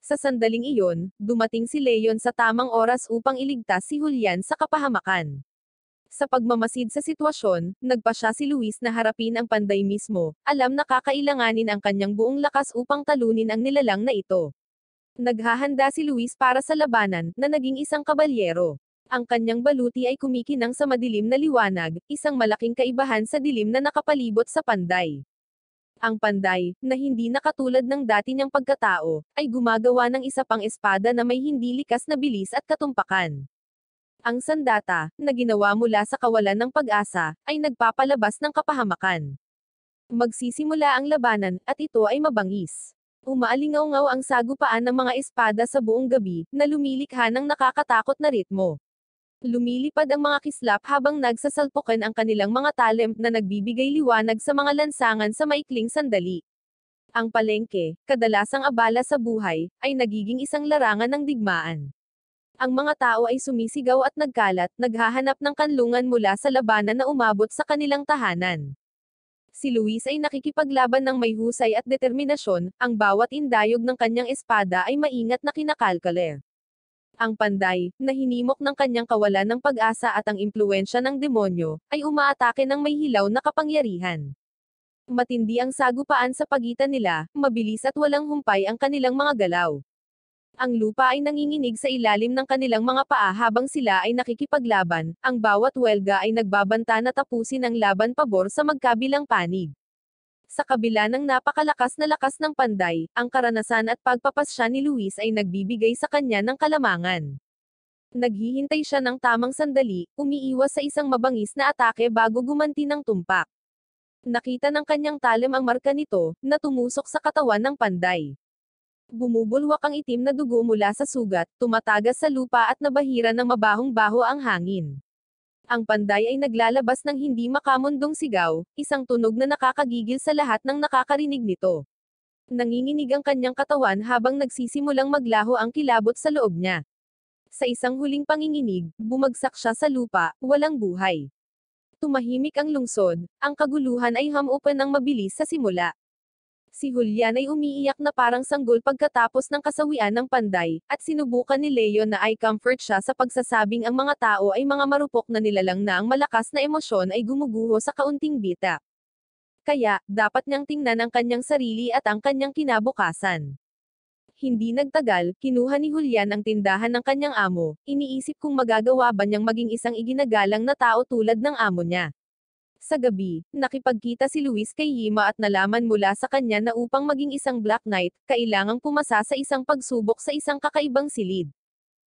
S1: Sa sandaling iyon, dumating si Leon sa tamang oras upang iligtas si Julian sa kapahamakan. Sa pagmamasid sa sitwasyon, nagpasya si Luis na harapin ang panday mismo, alam na kakailanganin ang kanyang buong lakas upang talunin ang nilalang na ito. Naghahanda si Luis para sa labanan, na naging isang kabalyero. Ang kanyang baluti ay kumikinang sa madilim na liwanag, isang malaking kaibahan sa dilim na nakapalibot sa panday. Ang panday, na hindi nakatulad ng dati niyang pagkatao, ay gumagawa ng isa pang espada na may hindi likas na bilis at katumpakan. Ang sandata, na ginawa mula sa kawalan ng pag-asa, ay nagpapalabas ng kapahamakan. Magsisimula ang labanan, at ito ay mabangis. Umaalingaw-ngaw ang sagupaan ng mga espada sa buong gabi, na lumilikha ng nakakatakot na ritmo. Lumilipad ang mga kislap habang nagsasalpukan ang kanilang mga talent na nagbibigay liwanag sa mga lansangan sa maikling sandali. Ang palengke, kadalasang abala sa buhay, ay nagiging isang larangan ng digmaan. Ang mga tao ay sumisigaw at nagkalat, naghahanap ng kanlungan mula sa labanan na umabot sa kanilang tahanan. Si Luis ay nakikipaglaban ng may husay at determinasyon, ang bawat indayog ng kanyang espada ay maingat na kinakalkale. Ang panday, na hinimok ng kanyang kawalan ng pag-asa at ang impluwensya ng demonyo, ay umaatake ng may hilaw na kapangyarihan. Matindi ang sagupaan sa pagitan nila, mabilis at walang humpay ang kanilang mga galaw. Ang lupa ay nanginginig sa ilalim ng kanilang mga paa habang sila ay nakikipaglaban, ang bawat welga ay nagbabanta na tapusin ang laban pabor sa magkabilang panig. Sa kabila ng napakalakas na lakas ng panday, ang karanasan at pagpapasya ni Luis ay nagbibigay sa kanya ng kalamangan. Naghihintay siya ng tamang sandali, umiiwas sa isang mabangis na atake bago gumanti ng tumpak. Nakita ng kanyang talim ang marka nito, na tumusok sa katawan ng panday. Bumubulwak ang itim na dugo mula sa sugat, tumatagas sa lupa at nabahira ng mabahong-baho ang hangin. Ang panday ay naglalabas ng hindi makamundong sigaw, isang tunog na nakakagigil sa lahat ng nakakarinig nito. Nanginginig ang kanyang katawan habang nagsisimulang maglaho ang kilabot sa loob niya. Sa isang huling panginginig, bumagsak siya sa lupa, walang buhay. Tumahimik ang lungsod, ang kaguluhan ay hamupan ng mabilis sa simula. Si Julian ay umiiyak na parang sanggol pagkatapos ng kasawian ng panday, at sinubukan ni Leon na i-comfort siya sa pagsasabing ang mga tao ay mga marupok na nilalang na ang malakas na emosyon ay gumuguho sa kaunting bita. Kaya, dapat niyang tingnan ang kanyang sarili at ang kanyang kinabukasan. Hindi nagtagal, kinuha ni Julian ang tindahan ng kanyang amo, iniisip kung magagawa ba niyang maging isang iginagalang na tao tulad ng amo niya. Sa gabi, nakipagkita si Luis kay Yima at nalaman mula sa kanya na upang maging isang Black Knight, kailangang pumasa sa isang pagsubok sa isang kakaibang silid.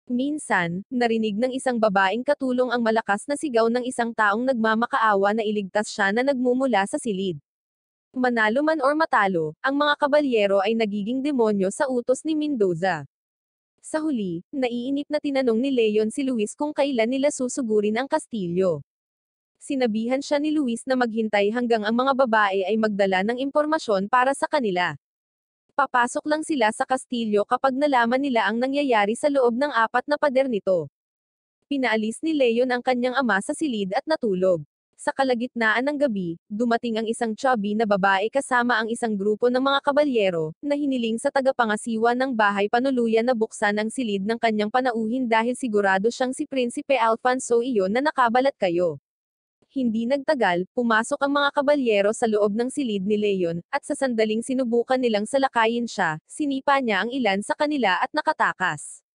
S1: Minsan, narinig ng isang babaeng katulong ang malakas na sigaw ng isang taong nagmamakaawa na iligtas siya na nagmumula sa silid. Manalo man or matalo, ang mga kabalyero ay nagiging demonyo sa utos ni Mendoza. Sa huli, naiinip na tinanong ni Leon si Luis kung kailan nila susugurin ang kastilyo. Sinabihan siya ni Luis na maghintay hanggang ang mga babae ay magdala ng impormasyon para sa kanila. Papasok lang sila sa kastilyo kapag nalaman nila ang nangyayari sa loob ng 4 na pader nito. Pinaalis ni Leon ang kanyang ama sa silid at natulog. Sa kalagitnaan ng gabi, dumating ang isang chubby na babae kasama ang isang grupo ng mga kabalyero, na hiniling sa tagapangasiwa ng bahay panuluyan na buksan ang silid ng kanyang panauhin dahil sigurado siyang si Prinsipe Alfonso iyon na nakabalat kayo. Hindi nagtagal, pumasok ang mga kabalyero sa loob ng silid ni Leon, at sa sandaling sinubukan nilang salakayin siya, sinipa niya ang ilan sa kanila at nakatakas.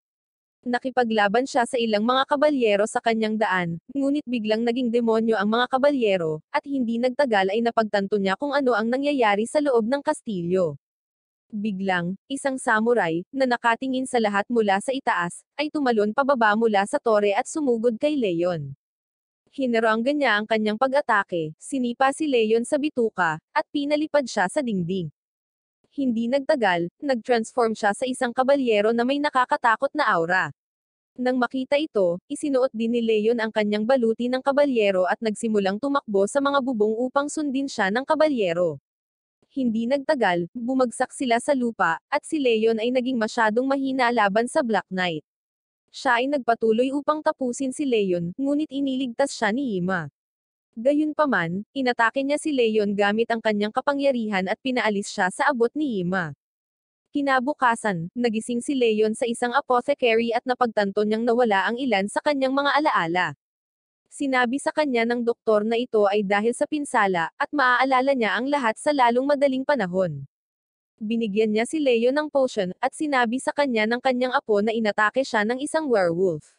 S1: Nakipaglaban siya sa ilang mga kabalyero sa kanyang daan, ngunit biglang naging demonyo ang mga kabalyero, at hindi nagtagal ay napagtanto niya kung ano ang nangyayari sa loob ng kastilyo. Biglang, isang samurai, na nakatingin sa lahat mula sa itaas, ay tumalon pababa mula sa tore at sumugod kay Leon. Hinaranggan niya ang kanyang pag-atake, sinipa si Leon sa bituka, at pinalipad siya sa dingding. Hindi nagtagal, nag-transform siya sa isang kabalyero na may nakakatakot na aura. Nang makita ito, isinuot din ni Leon ang kanyang baluti ng kabalyero at nagsimulang tumakbo sa mga bubong upang sundin siya ng kabalyero. Hindi nagtagal, bumagsak sila sa lupa, at si Leon ay naging masyadong mahina laban sa Black Knight. Siya ay nagpatuloy upang tapusin si Leon, ngunit iniligtas siya ni Yima. Gayunpaman, inatake niya si Leon gamit ang kanyang kapangyarihan at pinaalis siya sa abot ni Yima. Kinabukasan, nagising si Leon sa isang apothecary at napagtanto niyang nawala ang ilan sa kanyang mga alaala. Sinabi sa kanya ng doktor na ito ay dahil sa pinsala, at maaalala niya ang lahat sa lalong madaling panahon. Binigyan niya si Leo ng potion, at sinabi sa kanya ng kanyang apo na inatake siya ng isang werewolf.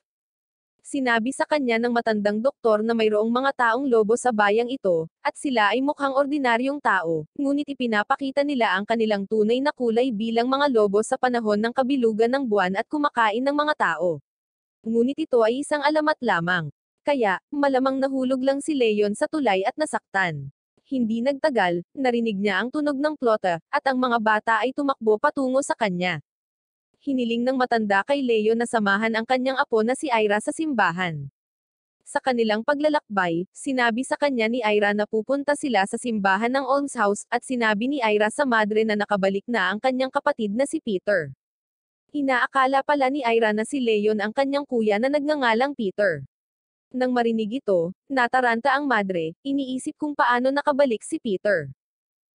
S1: Sinabi sa kanya ng matandang doktor na mayroong mga taong lobo sa bayang ito, at sila ay mukhang ordinaryong tao, ngunit ipinapakita nila ang kanilang tunay na kulay bilang mga lobo sa panahon ng kabilugan ng buwan at kumakain ng mga tao. Ngunit ito ay isang alamat lamang. Kaya, malamang nahulog lang si Leon sa tulay at nasaktan. Hindi nagtagal, narinig niya ang tunog ng plota, at ang mga bata ay tumakbo patungo sa kanya. Hiniling ng matanda kay Leo na samahan ang kanyang apo na si Ira sa simbahan. Sa kanilang paglalakbay, sinabi sa kanya ni Ira na pupunta sila sa simbahan ng almshouse, at sinabi ni Ira sa madre na nakabalik na ang kanyang kapatid na si Peter. Inaakala pala ni Ira na si Leon ang kanyang kuya na nagngangalang Peter. Nang marinig ito, nataranta ang madre, iniisip kung paano nakabalik si Peter.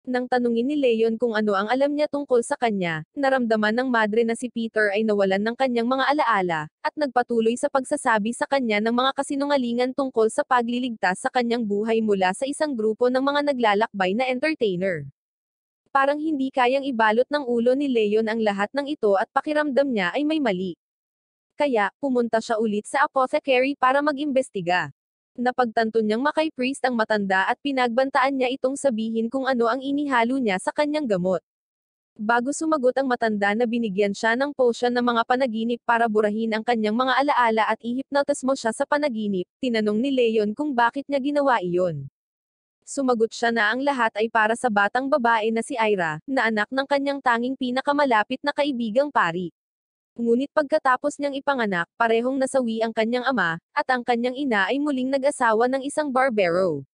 S1: Nang tanungin ni Leon kung ano ang alam niya tungkol sa kanya, naramdaman ng madre na si Peter ay nawalan ng kanyang mga alaala, at nagpatuloy sa pagsasabi sa kanya ng mga kasinungalingan tungkol sa pagliligtas sa kanyang buhay mula sa isang grupo ng mga naglalakbay na entertainer. Parang hindi kayang ibalot ng ulo ni Leon ang lahat ng ito at pakiramdam niya ay may mali. Kaya, pumunta siya ulit sa apothecary para mag-imbestiga. Napagtanto niyang makay-priest ang matanda at pinagbantaan niya itong sabihin kung ano ang inihalo niya sa kanyang gamot. Bago sumagot ang matanda na binigyan siya ng potion ng mga panaginip para burahin ang kanyang mga alaala at ihipnotismo siya sa panaginip, tinanong ni Leon kung bakit niya ginawa iyon. Sumagot siya na ang lahat ay para sa batang babae na si Ira, na anak ng kanyang tanging pinakamalapit na kaibigang pari. Ngunit pagkatapos niyang ipanganak, parehong nasawi ang kanyang ama, at ang kanyang ina ay muling nag-asawa ng isang barbero.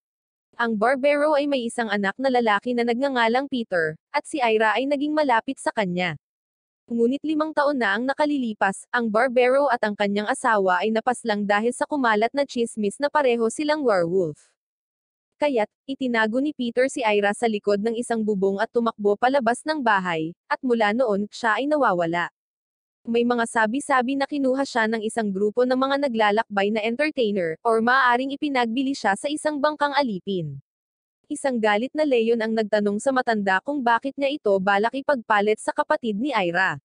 S1: Ang barbero ay may isang anak na lalaki na nagngangalang Peter, at si Ira ay naging malapit sa kanya. Ngunit 5 taon na ang nakalilipas, ang barbero at ang kanyang asawa ay napaslang dahil sa kumalat na tsismis na pareho silang werewolf. Kaya't, itinago ni Peter si Ira sa likod ng isang bubong at tumakbo palabas ng bahay, at mula noon, siya ay nawawala. May mga sabi-sabi na kinuha siya ng isang grupo ng mga naglalakbay na entertainer, or maaaring ipinagbili siya sa isang bangkang alipin. Isang galit na Leon ang nagtanong sa matanda kung bakit niya ito balak ipagpalit sa kapatid ni Ira.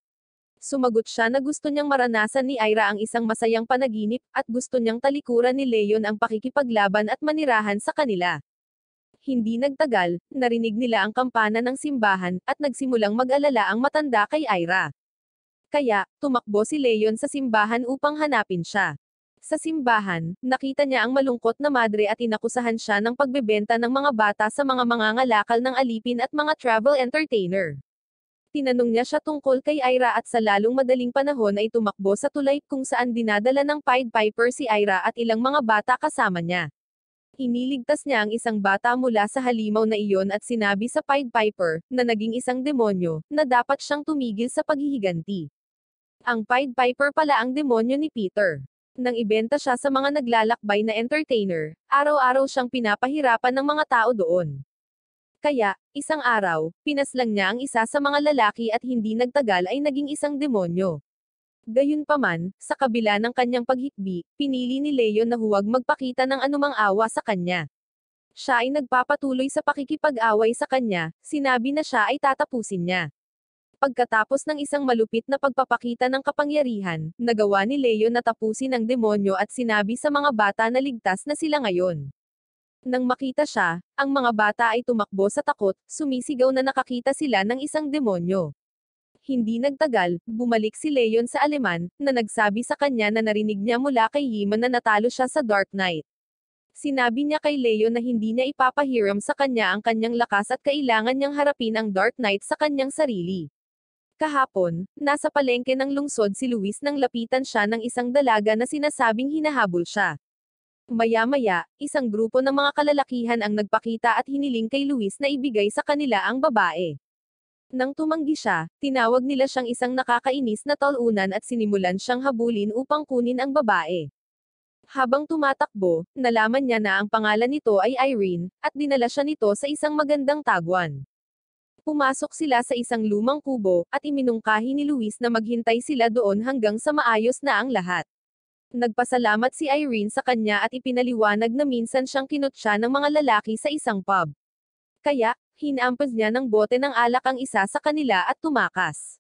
S1: Sumagot siya na gusto niyang maranasan ni Ira ang isang masayang panaginip, at gusto niyang talikuran ni Leon ang pakikipaglaban at manirahan sa kanila. Hindi nagtagal, narinig nila ang kampana ng simbahan, at nagsimulang mag-alala ang matanda kay Ira. Kaya, tumakbo si Leon sa simbahan upang hanapin siya. Sa simbahan, nakita niya ang malungkot na madre at inakusahan siya ng pagbebenta ng mga bata sa mga mangangalakal ng alipin at mga travel entertainer. Tinanong niya siya tungkol kay Ira at sa lalong madaling panahon ay tumakbo sa tulay kung saan dinadala ng Pied Piper si Ira at ilang mga bata kasama niya. Iniligtas niya ang isang bata mula sa halimaw na iyon at sinabi sa Pied Piper, na naging isang demonyo, na dapat siyang tumigil sa paghihiganti. Ang Pied Piper pala ang demonyo ni Peter. Nang ibenta siya sa mga naglalakbay na entertainer, araw-araw siyang pinapahirapan ng mga tao doon. Kaya, isang araw, pinaslang niya ang isa sa mga lalaki at hindi nagtagal ay naging isang demonyo. Gayunpaman, sa kabila ng kanyang paghikbi, pinili ni Leon na huwag magpakita ng anumang awa sa kanya. Siya ay nagpapatuloy sa pakikipag-away sa kanya, sinabi na siya ay tatapusin niya. Pagkatapos ng isang malupit na pagpapakita ng kapangyarihan, nagawa ni Leon na tapusin ang demonyo at sinabi sa mga bata na ligtas na sila ngayon. Nang makita siya, ang mga bata ay tumakbo sa takot, sumisigaw na nakakita sila ng isang demonyo. Hindi nagtagal, bumalik si Leon sa Aleman, na nagsabi sa kanya na narinig niya mula kay Yiman na natalo siya sa Dark Knight. Sinabi niya kay Leon na hindi niya ipapahiram sa kanya ang kanyang lakas at kailangan niyang harapin ang Dark Knight sa kanyang sarili. Kahapon, nasa palengke ng lungsod si Luis nang lapitan siya ng isang dalaga na sinasabing hinahabol siya. Maya-maya, isang grupo ng mga kalalakihan ang nagpakita at hiniling kay Luis na ibigay sa kanila ang babae. Nang tumanggi siya, tinawag nila siyang isang nakakainis na talunan at sinimulan siyang habulin upang kunin ang babae. Habang tumatakbo, nalaman niya na ang pangalan nito ay Irene, at dinala siya nito sa isang magandang tagwan. Pumasok sila sa isang lumang kubo, at iminungkahi ni Luis na maghintay sila doon hanggang sa maayos na ang lahat. Nagpasalamat si Irene sa kanya at ipinaliwanag na minsan siyang kinutya ng mga lalaki sa isang pub. Kaya, hinampas niya ng bote ng alak ang isa sa kanila at tumakas.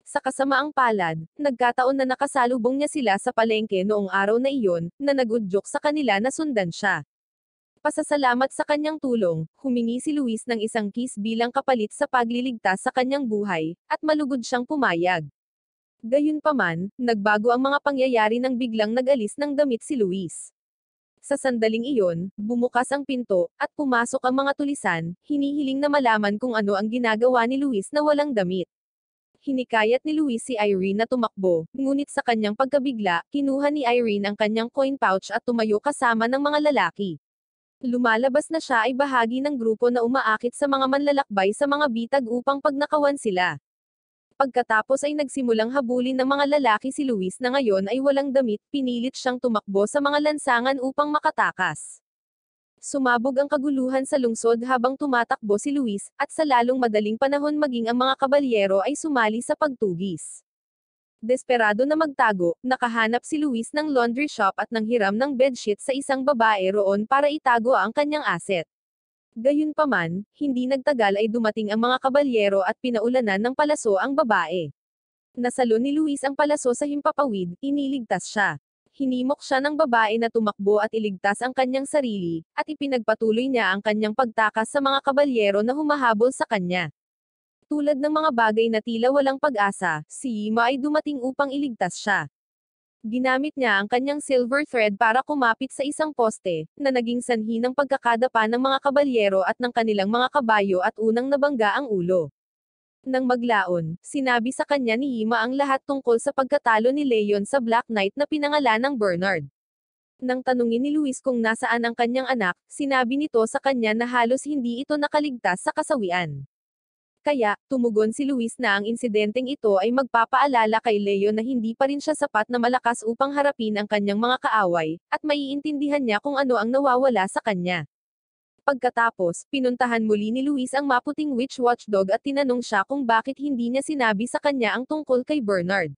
S1: Sa kasamaang palad, nagkataon na nakasalubong niya sila sa palengke noong araw na iyon, na nagudyok sa kanila na sundan siya. Pasasalamat sa kanyang tulong, humingi si Luis ng isang kiss bilang kapalit sa pagliligtas sa kanyang buhay, at malugod siyang pumayag. Gayunpaman, nagbago ang mga pangyayari nang biglang nag-alis ng damit si Luis. Sa sandaling iyon, bumukas ang pinto, at pumasok ang mga tulisan, hinihiling na malaman kung ano ang ginagawa ni Luis na walang damit. Hinikayat ni Luis si Irene na tumakbo, ngunit sa kanyang pagkabigla, kinuha ni Irene ang kanyang coin pouch at tumayo kasama ng mga lalaki. Lumalabas na siya ay bahagi ng grupo na umaakit sa mga manlalakbay sa mga bitag upang pagnakawan sila. Pagkatapos ay nagsimulang habulin ng mga lalaki si Luis na ngayon ay walang damit, pinilit siyang tumakbo sa mga lansangan upang makatakas. Sumabog ang kaguluhan sa lungsod habang tumatakbo si Luis, at sa lalong madaling panahon maging ang mga kabalyero ay sumali sa pagtugis. Desperado na magtago, nakahanap si Luis ng laundry shop at nanghiram ng bedsheet sa isang babae roon para itago ang kanyang asset. Gayunpaman, hindi nagtagal ay dumating ang mga kabalyero at pinaulanan ng palaso ang babae. Nasalo ni Luis ang palaso sa himpapawid, iniligtas siya. Hinimok siya ng babae na tumakbo at iligtas ang kanyang sarili, at ipinagpatuloy niya ang kanyang pagtakas sa mga kabalyero na humahabol sa kanya. Tulad ng mga bagay na tila walang pag-asa, si Ima ay dumating upang iligtas siya. Ginamit niya ang kanyang silver thread para kumapit sa isang poste, na naging sanhi ng pagkakadapa ng mga kabalyero at ng kanilang mga kabayo at unang nabangga ang ulo. Nang maglaon, sinabi sa kanya ni Ima ang lahat tungkol sa pagkatalo ni Leon sa Black Knight na pinangalan ng Bernard. Nang tanungin ni Luis kung nasaan ang kanyang anak, sinabi nito sa kanya na halos hindi ito nakaligtas sa kasawian. Kaya, tumugon si Luis na ang insidenteng ito ay magpapaalala kay Leon na hindi pa rin siya sapat na malakas upang harapin ang kanyang mga kaaway, at maiintindihan niya kung ano ang nawawala sa kanya. Pagkatapos, pinuntahan muli ni Luis ang maputing witch watchdog at tinanong siya kung bakit hindi niya sinabi sa kanya ang tungkol kay Bernard.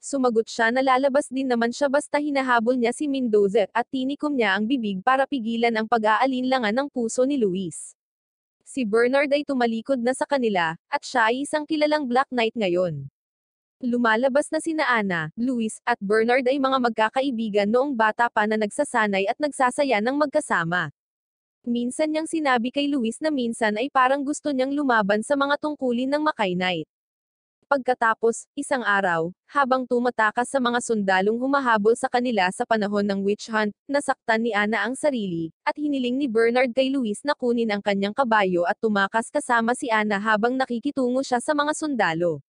S1: Sumagot siya na lalabas din naman siya basta hinahabol niya si Mendoza, at tinikom niya ang bibig para pigilan ang pag-aalinlangan ng puso ni Luis. Si Bernard ay tumalikod na sa kanila, at siya ay isang kilalang Black Knight ngayon. Lumalabas na sina Ana, Luis, at Bernard ay mga magkakaibigan noong bata pa na nagsasanay at nagsasaya ng magkasama. Minsan niyang sinabi kay Luis na minsan ay parang gusto niyang lumaban sa mga tungkulin ng Mackay Knight. Pagkatapos, isang araw, habang tumatakas sa mga sundalong humahabol sa kanila sa panahon ng witch hunt, nasaktan ni Ana ang sarili, at hiniling ni Bernard kay Luis na kunin ang kanyang kabayo at tumakas kasama si Ana habang nakikitungo siya sa mga sundalo.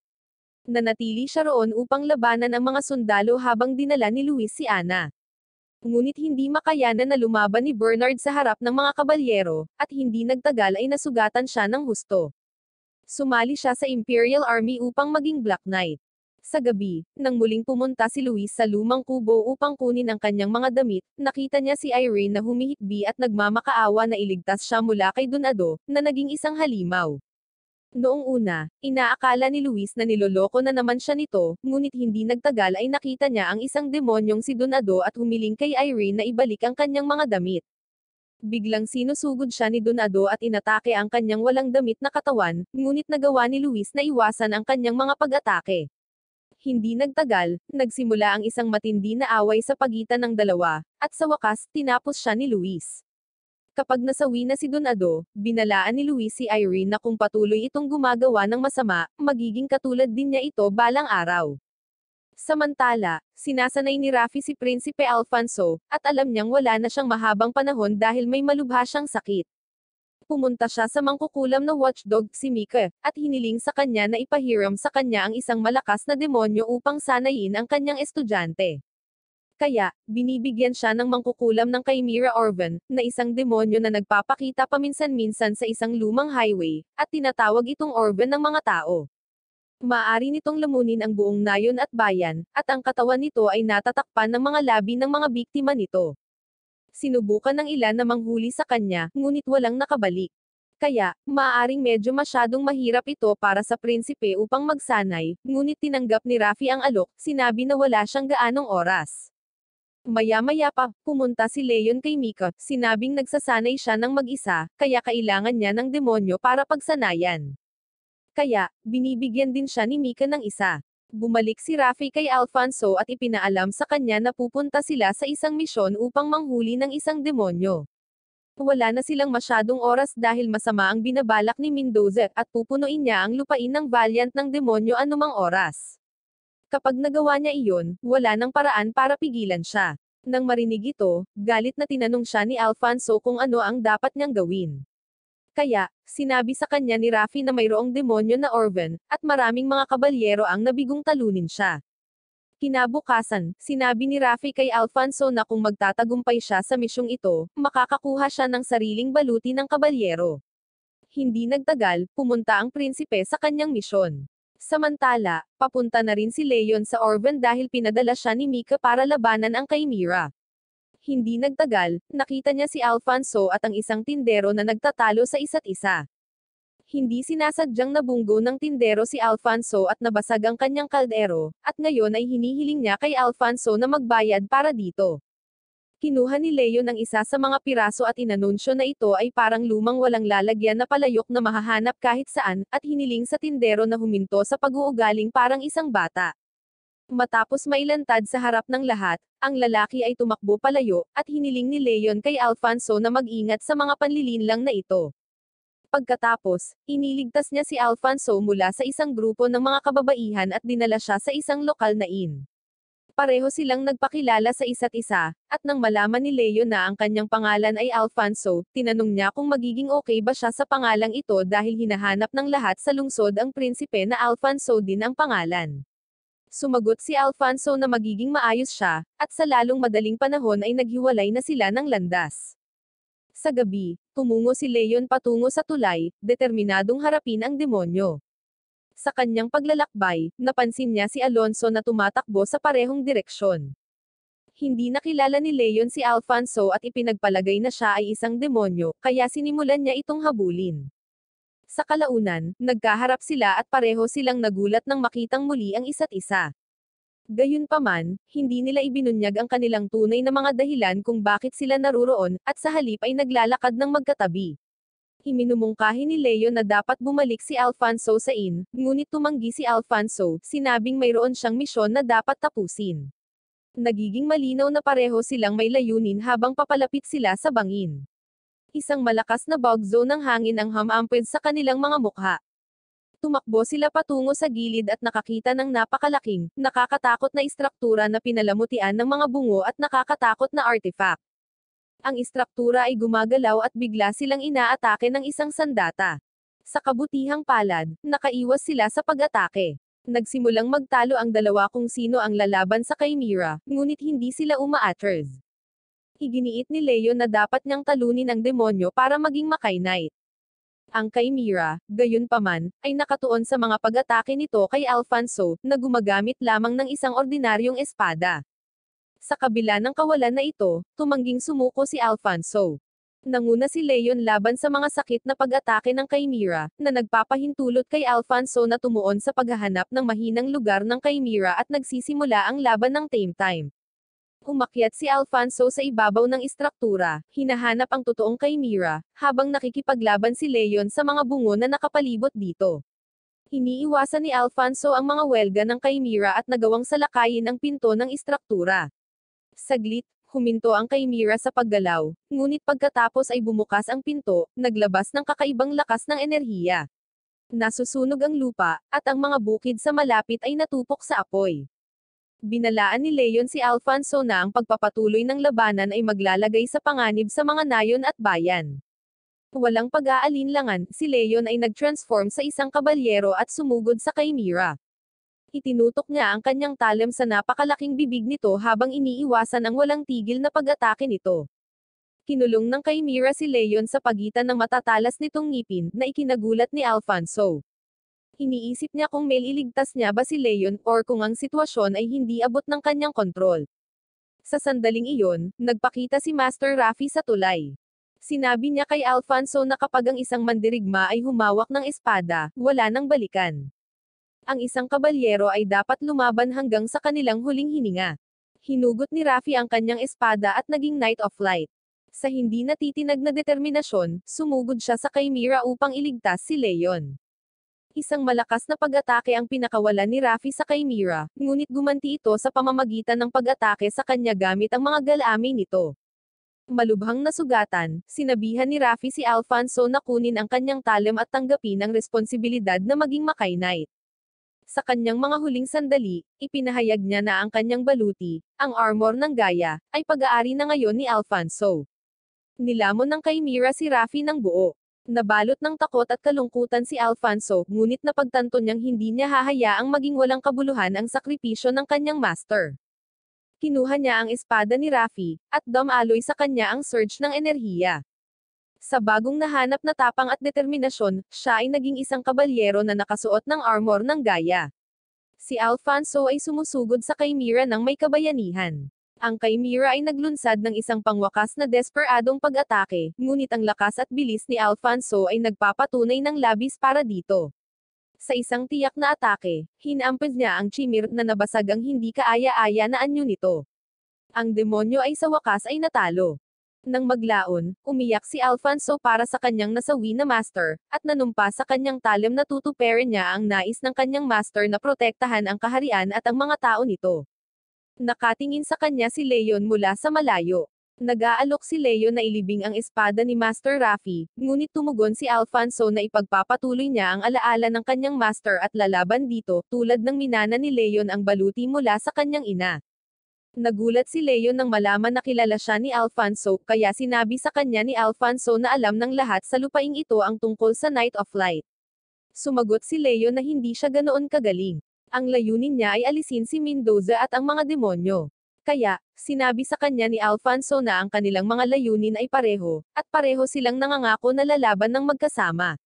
S1: Nanatili siya roon upang labanan ang mga sundalo habang dinala ni Luis si Ana. Ngunit hindi makayanan na lumaban ni Bernard sa harap ng mga kabalyero, at hindi nagtagal ay nasugatan siya ng husto. Sumali siya sa Imperial Army upang maging Black Knight. Sa gabi, nang muling pumunta si Luis sa lumang kubo upang kunin ang kanyang mga damit, nakita niya si Irene na humihikbi at nagmamakaawa na iligtas siya mula kay Donado, na naging isang halimaw. Noong una, inaakala ni Luis na niloloko na naman siya nito, ngunit hindi nagtagal ay nakita niya ang isang demonyong si Donado at humiling kay Irene na ibalik ang kanyang mga damit. Biglang sinusugod siya ni Donado at inatake ang kanyang walang damit na katawan, ngunit nagawa ni Luis na iwasan ang kanyang mga pag-atake. Hindi nagtagal, nagsimula ang isang matindi na away sa pagitan ng dalawa, at sa wakas, tinapos siya ni Luis. Kapag nasawi na si Donado, binalaan ni Luis si Irene na kung patuloy itong gumagawa ng masama, magiging katulad din niya ito balang araw. Samantala, sinasanay ni Rafi si Prinsipe Alfonso, at alam niyang wala na siyang mahabang panahon dahil may malubha siyang sakit. Pumunta siya sa mangkukulam na watchdog si Mika, at hiniling sa kanya na ipahiram sa kanya ang isang malakas na demonyo upang sanayin ang kanyang estudyante. Kaya, binibigyan siya ng mangkukulam ng Chimera Orvan, na isang demonyo na nagpapakita paminsan-minsan sa isang lumang highway, at tinatawag itong Orvan ng mga tao. Maaari nitong lamunin ang buong nayon at bayan, at ang katawan nito ay natatakpan ng mga labi ng mga biktima nito. Sinubukan ng ilan na manghuli sa kanya, ngunit walang nakabalik. Kaya, maaaring medyo masyadong mahirap ito para sa prinsipe upang magsanay, ngunit tinanggap ni Rafi ang alok, sinabi na wala siyang gaanong oras. Maya-maya pa, pumunta si Leon kay Mika, sinabing nagsasanay siya ng mag-isa, kaya kailangan niya ng demonyo para pagsanayan. Kaya, binibigyan din siya ni Mika ng isa. Bumalik si Rafi kay Alfonso at ipinaalam sa kanya na pupunta sila sa isang misyon upang manghuli ng isang demonyo. Wala na silang masyadong oras dahil masama ang binabalak ni Mendoza at pupunuin niya ang lupain ng Valiant ng demonyo anumang oras. Kapag nagawa niya iyon, wala nang paraan para pigilan siya. Nang marinig ito, galit na tinanong siya ni Alfonso kung ano ang dapat niyang gawin. Kaya, sinabi sa kanya ni Rafi na mayroong demonyo na Orvan, at maraming mga kabalyero ang nabigong talunin siya. Kinabukasan, sinabi ni Rafi kay Alfonso na kung magtatagumpay siya sa misyong ito, makakakuha siya ng sariling baluti ng kabalyero. Hindi nagtagal, pumunta ang prinsipe sa kanyang misyon. Samantala, papunta na rin si Leon sa Orvan dahil pinadala siya ni Mika para labanan ang Chimera. Hindi nagtagal, nakita niya si Alfonso at ang isang tindero na nagtatalo sa isa't isa. Hindi sinasadyang nabunggo ng tindero si Alfonso at nabasag ang kanyang kaldero, at ngayon ay hinihiling niya kay Alfonso na magbayad para dito. Kinuha ni Leo ng isa sa mga piraso at inanunsyo na ito ay parang lumang walang lalagyan na palayok na mahahanap kahit saan, at hiniling sa tindero na huminto sa pag-uugaling parang isang bata. Matapos mailantad sa harap ng lahat, ang lalaki ay tumakbo palayo, at hiniling ni Leon kay Alfonso na mag-ingat sa mga panlilinlang na ito. Pagkatapos, iniligtas niya si Alfonso mula sa isang grupo ng mga kababaihan at dinala siya sa isang lokal na inn. Pareho silang nagpakilala sa isa't isa, at nang malaman ni Leon na ang kanyang pangalan ay Alfonso, tinanong niya kung magiging okay ba siya sa pangalang ito dahil hinahanap ng lahat sa lungsod ang prinsipe na Alfonso din ang pangalan. Sumagot si Alfonso na magiging maayos siya, at sa lalong madaling panahon ay naghiwalay na sila ng landas. Sa gabi, tumungo si Leon patungo sa tulay, determinadong harapin ang demonyo. Sa kanyang paglalakbay, napansin niya si Alonso na tumatakbo sa parehong direksyon. Hindi nakilala ni Leon si Alfonso at ipinagpalagay na siya ay isang demonyo, kaya sinimulan niya itong habulin. Sa kalaunan, nagkaharap sila at pareho silang nagulat nang makitang muli ang isa't isa. Gayunpaman, hindi nila ibinunyag ang kanilang tunay na mga dahilan kung bakit sila naruroon, at sa halip ay naglalakad ng magkatabi. Iminumungkahi ni Leo na dapat bumalik si Alfonso sa inn, ngunit tumanggi si Alfonso, sinabing mayroon siyang misyon na dapat tapusin. Nagiging malinaw na pareho silang may layunin habang papalapit sila sa bangin. Isang malakas na bagzo ng hangin ang humampid sa kanilang mga mukha. Tumakbo sila patungo sa gilid at nakakita ng napakalaking, nakakatakot na istruktura na pinalamutian ng mga bungo at nakakatakot na artifact. Ang istruktura ay gumagalaw at bigla silang inaatake ng isang sandata. Sa kabutihang palad, nakaiwas sila sa pag-atake. Nagsimulang magtalo ang dalawa kung sino ang lalaban sa Chimera, ngunit hindi sila umaatras. Iginiit ni Leo na dapat niyang talunin ang demonyo para maging makainay. Ang Chimera, gayunpaman, ay nakatuon sa mga pag-atake nito kay Alfonso, na gumagamit lamang ng isang ordinaryong espada. Sa kabila ng kawalan na ito, tumangging sumuko si Alfonso. Nanguna si Leon laban sa mga sakit na pag-atake ng Chimera, na nagpapahintulot kay Alfonso na tumuon sa paghahanap ng mahinang lugar ng Chimera at nagsisimula ang laban ng tame time. Umakyat si Alfonso sa ibabaw ng istruktura, hinahanap ang totoong Chimera, habang nakikipaglaban si Leon sa mga bungo na nakapalibot dito. Iniiwasan ni Alfonso ang mga welga ng Chimera at nagawang salakayin ang pinto ng istruktura. Saglit, huminto ang Chimera sa paggalaw, ngunit pagkatapos ay bumukas ang pinto, naglabas ng kakaibang lakas ng enerhiya. Nasusunog ang lupa, at ang mga bukid sa malapit ay natupok sa apoy. Binalaan ni Leon si Alfonso na ang pagpapatuloy ng labanan ay maglalagay sa panganib sa mga nayon at bayan. Walang pag-aalinlangan, si Leon ay nag-transform sa isang kabalyero at sumugod sa Chimera. Itinutok niya ang kanyang talem sa napakalaking bibig nito habang iniiwasan ang walang tigil na pag-atake nito. Kinulong ng Chimera si Leon sa pagitan ng matatalas nitong ngipin, na ikinagulat ni Alfonso. Iniisip niya kung maililigtas niya ba si Leon, or kung ang sitwasyon ay hindi abot ng kanyang kontrol. Sa sandaling iyon, nagpakita si Master Rafi sa tulay. Sinabi niya kay Alfonso na kapag ang isang mandirigma ay humawak ng espada, wala nang balikan. Ang isang kabalyero ay dapat lumaban hanggang sa kanilang huling hininga. Hinugot ni Rafi ang kanyang espada at naging Knight of Light. Sa hindi natitinag na determinasyon, sumugod siya sa Chimera upang iligtas si Leon. Isang malakas na pag-atake ang pinakawalan ni Rafi sa Chimera, ngunit gumanti ito sa pamamagitan ng pag-atake sa kanya gamit ang mga galamay nito. Malubhang nasugatan, sinabihan ni Rafi si Alfonso na kunin ang kanyang talem at tanggapin ang responsibilidad na maging Makai Knight. Sa kanyang mga huling sandali, ipinahayag niya na ang kanyang baluti, ang armor ng Gaia, ay pag-aari na ngayon ni Alfonso. Nilamon ng Chimera si Rafi ng buo. Nabalot ng takot at kalungkutan si Alfonso, ngunit napagtanto niyang hindi niya hahayaang maging walang kabuluhan ang sakripisyo ng kanyang master. Kinuha niya ang espada ni Rafi, at dumaloy sa kanya ang surge ng enerhiya. Sa bagong nahanap na tapang at determinasyon, siya ay naging isang kabalyero na nakasuot ng armor ng Gaia. Si Alfonso ay sumusugod sa Chimera ng may kabayanihan. Ang Chimera ay naglunsad ng isang pangwakas na desperadong pag-atake, ngunit ang lakas at bilis ni Alfonso ay nagpapatunay ng labis para dito. Sa isang tiyak na atake, hinampad niya ang Chimera na nabasag ang hindi kaaya-aya na anyo nito. Ang demonyo ay sa wakas ay natalo. Nang maglaon, umiyak si Alfonso para sa kanyang nasawi na master, at nanumpa sa kanyang talem na tutuparin niya ang nais ng kanyang master na protektahan ang kaharian at ang mga tao nito. Nakatingin sa kanya si Leon mula sa malayo. Nag-aalok si Leon na ilibing ang espada ni Master Rafi, ngunit tumugon si Alfonso na ipagpapatuloy niya ang alaala ng kanyang master at lalaban dito, tulad ng minana ni Leon ang baluti mula sa kanyang ina. Nagulat si Leon nang malaman na kilala siya ni Alfonso, kaya sinabi sa kanya ni Alfonso na alam ng lahat sa lupaing ito ang tungkol sa Knight of Light. Sumagot si Leon na hindi siya ganoon kagaling. Ang layunin niya ay alisin si Mendoza at ang mga demonyo. Kaya, sinabi sa kanya ni Alfonso na ang kanilang mga layunin ay pareho, at pareho silang nangangako na lalaban ng magkasama.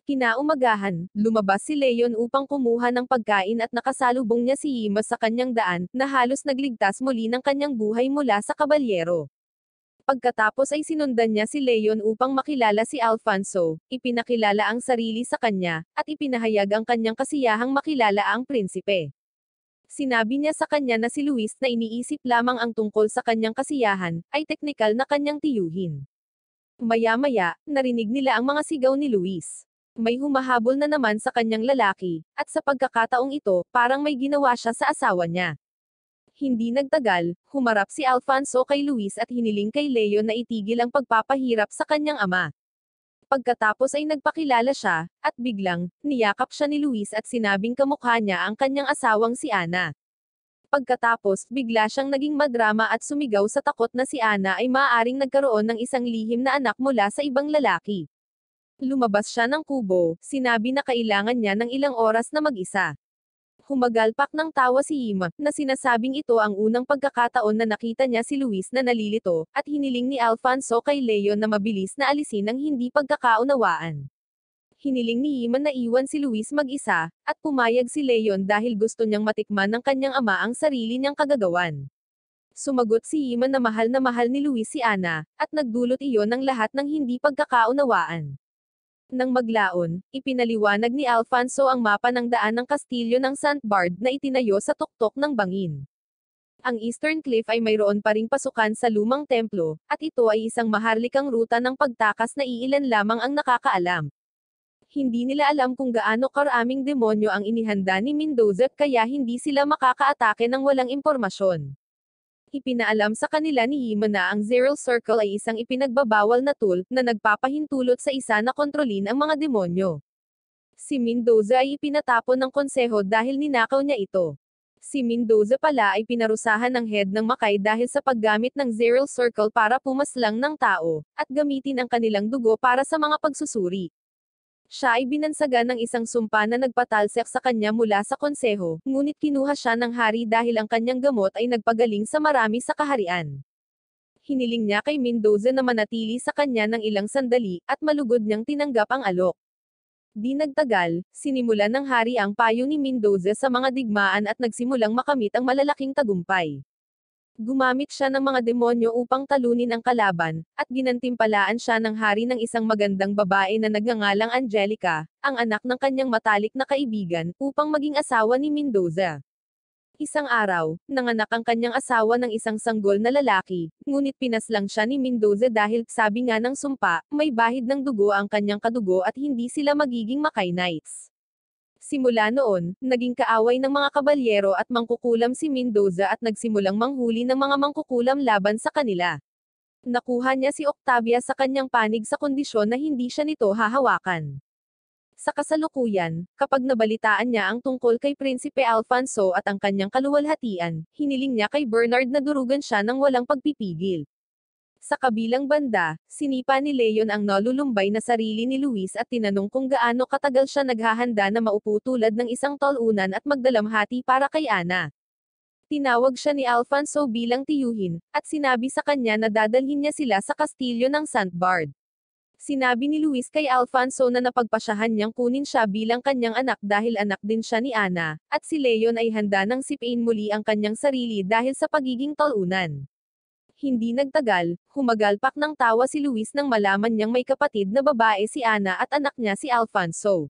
S1: Kinaumagahan, lumabas si Leon upang kumuha ng pagkain at nakasalubong niya si Ima sa kanyang daan, na halos nagligtas muli ng kanyang buhay mula sa kabalyero. Pagkatapos ay sinundan niya si Leon upang makilala si Alfonso, ipinakilala ang sarili sa kanya, at ipinahayag ang kanyang kasiyahang makilala ang prinsipe. Sinabi niya sa kanya na si Luis na iniisip lamang ang tungkol sa kanyang kasiyahan, ay teknikal na kanyang tiyuhin. Maya-maya, narinig nila ang mga sigaw ni Luis. May humahabol na naman sa kanyang lalaki, at sa pagkakataong ito, parang may ginawa siya sa asawa niya. Hindi nagtagal, humarap si Alfonso kay Luis at hiniling kay Leon na itigil ang pagpapahirap sa kanyang ama. Pagkatapos ay nagpakilala siya, at biglang, niyakap siya ni Luis at sinabing kamukha niya ang kanyang asawang si Ana. Pagkatapos, bigla siyang naging madrama at sumigaw sa takot na si Ana ay maaaring nagkaroon ng isang lihim na anak mula sa ibang lalaki. Lumabas siya ng kubo, sinabi na kailangan niya ng ilang oras na mag-isa. Humagalpak ng tawa si Ima, na sinasabing ito ang unang pagkakataon na nakita niya si Luis na nalilito, at hiniling ni Alfonso kay Leon na mabilis na alisin ang hindi pagkakaunawaan. Hiniling ni Ima na iwan si Luis mag-isa, at pumayag si Leon dahil gusto niyang matikman ng kanyang ama ang sarili niyang kagagawan. Sumagot si Ima na mahal ni Luis si Ana, at nagdulot iyon ng lahat ng hindi pagkakaunawaan. Nang maglaon, ipinaliwanag ni Alfonso ang mapa ng daan ng kastilyo ng St. Bard na itinayo sa tuktok ng bangin. Ang Eastern Cliff ay mayroon pa ring pasukan sa lumang templo, at ito ay isang maharlikang ruta ng pagtakas na iilan lamang ang nakakaalam. Hindi nila alam kung gaano karaming demonyo ang inihanda ni Mendoza, kaya hindi sila makakaatake ng walang impormasyon. Ipinaalam sa kanila ni Ima na ang Zero Circle ay isang ipinagbabawal na tool, na nagpapahintulot sa isa na kontrolin ang mga demonyo. Si Mendoza ay ipinatapon ng konseho dahil ninakaw niya ito. Si Mendoza pala ay pinarusahan ng head ng Makai dahil sa paggamit ng Zero Circle para pumaslang ng tao, at gamitin ang kanilang dugo para sa mga pagsusuri. Siya ay binansagan ng isang sumpa na nagpatalsik sa kanya mula sa konseho, ngunit kinuha siya ng hari dahil ang kanyang gamot ay nagpagaling sa marami sa kaharian. Hiniling niya kay Mendoza na manatili sa kanya ng ilang sandali, at malugod niyang tinanggap ang alok. Di nagtagal, sinimulan ng hari ang payo ni Mendoza sa mga digmaan at nagsimulang makamit ang malalaking tagumpay. Gumamit siya ng mga demonyo upang talunin ang kalaban, at ginantimpalaan siya ng hari ng isang magandang babae na nagngangalang Angelica, ang anak ng kanyang matalik na kaibigan, upang maging asawa ni Mendoza. Isang araw, nanganak ang kanyang asawa ng isang sanggol na lalaki, ngunit pinaslang siya ni Mendoza dahil, sabi nga ng sumpa, may bahid ng dugo ang kanyang kadugo at hindi sila magiging Makay Knights. Simula noon, naging kaaway ng mga kabalyero at mangkukulam si Mendoza at nagsimulang manghuli ng mga mangkukulam laban sa kanila. Nakuha niya si Octavia sa kanyang panig sa kondisyon na hindi siya nito hahawakan. Sa kasalukuyan, kapag nabalitaan niya ang tungkol kay Prinsipe Alfonso at ang kanyang kaluwalhatian, hiniling niya kay Bernard na durugan siya ng walang pagpipigil. Sa kabilang banda, sinipa ni Leon ang nalulumbay na sarili ni Luis at tinanong kung gaano katagal siya naghahanda na maupo tulad ng isang tolunan at magdalamhati para kay Ana. Tinawag siya ni Alfonso bilang tiyuhin, at sinabi sa kanya na dadalhin niya sila sa kastilyo ng St. Bard. Sinabi ni Luis kay Alfonso na napagpasyahan niyang kunin siya bilang kanyang anak dahil anak din siya ni Ana, at si Leon ay handa nang sipain muli ang kanyang sarili dahil sa pagiging tolunan. Hindi nagtagal, humagalpak ng tawa si Luis nang malaman niyang may kapatid na babae si Ana at anak niya si Alfonso.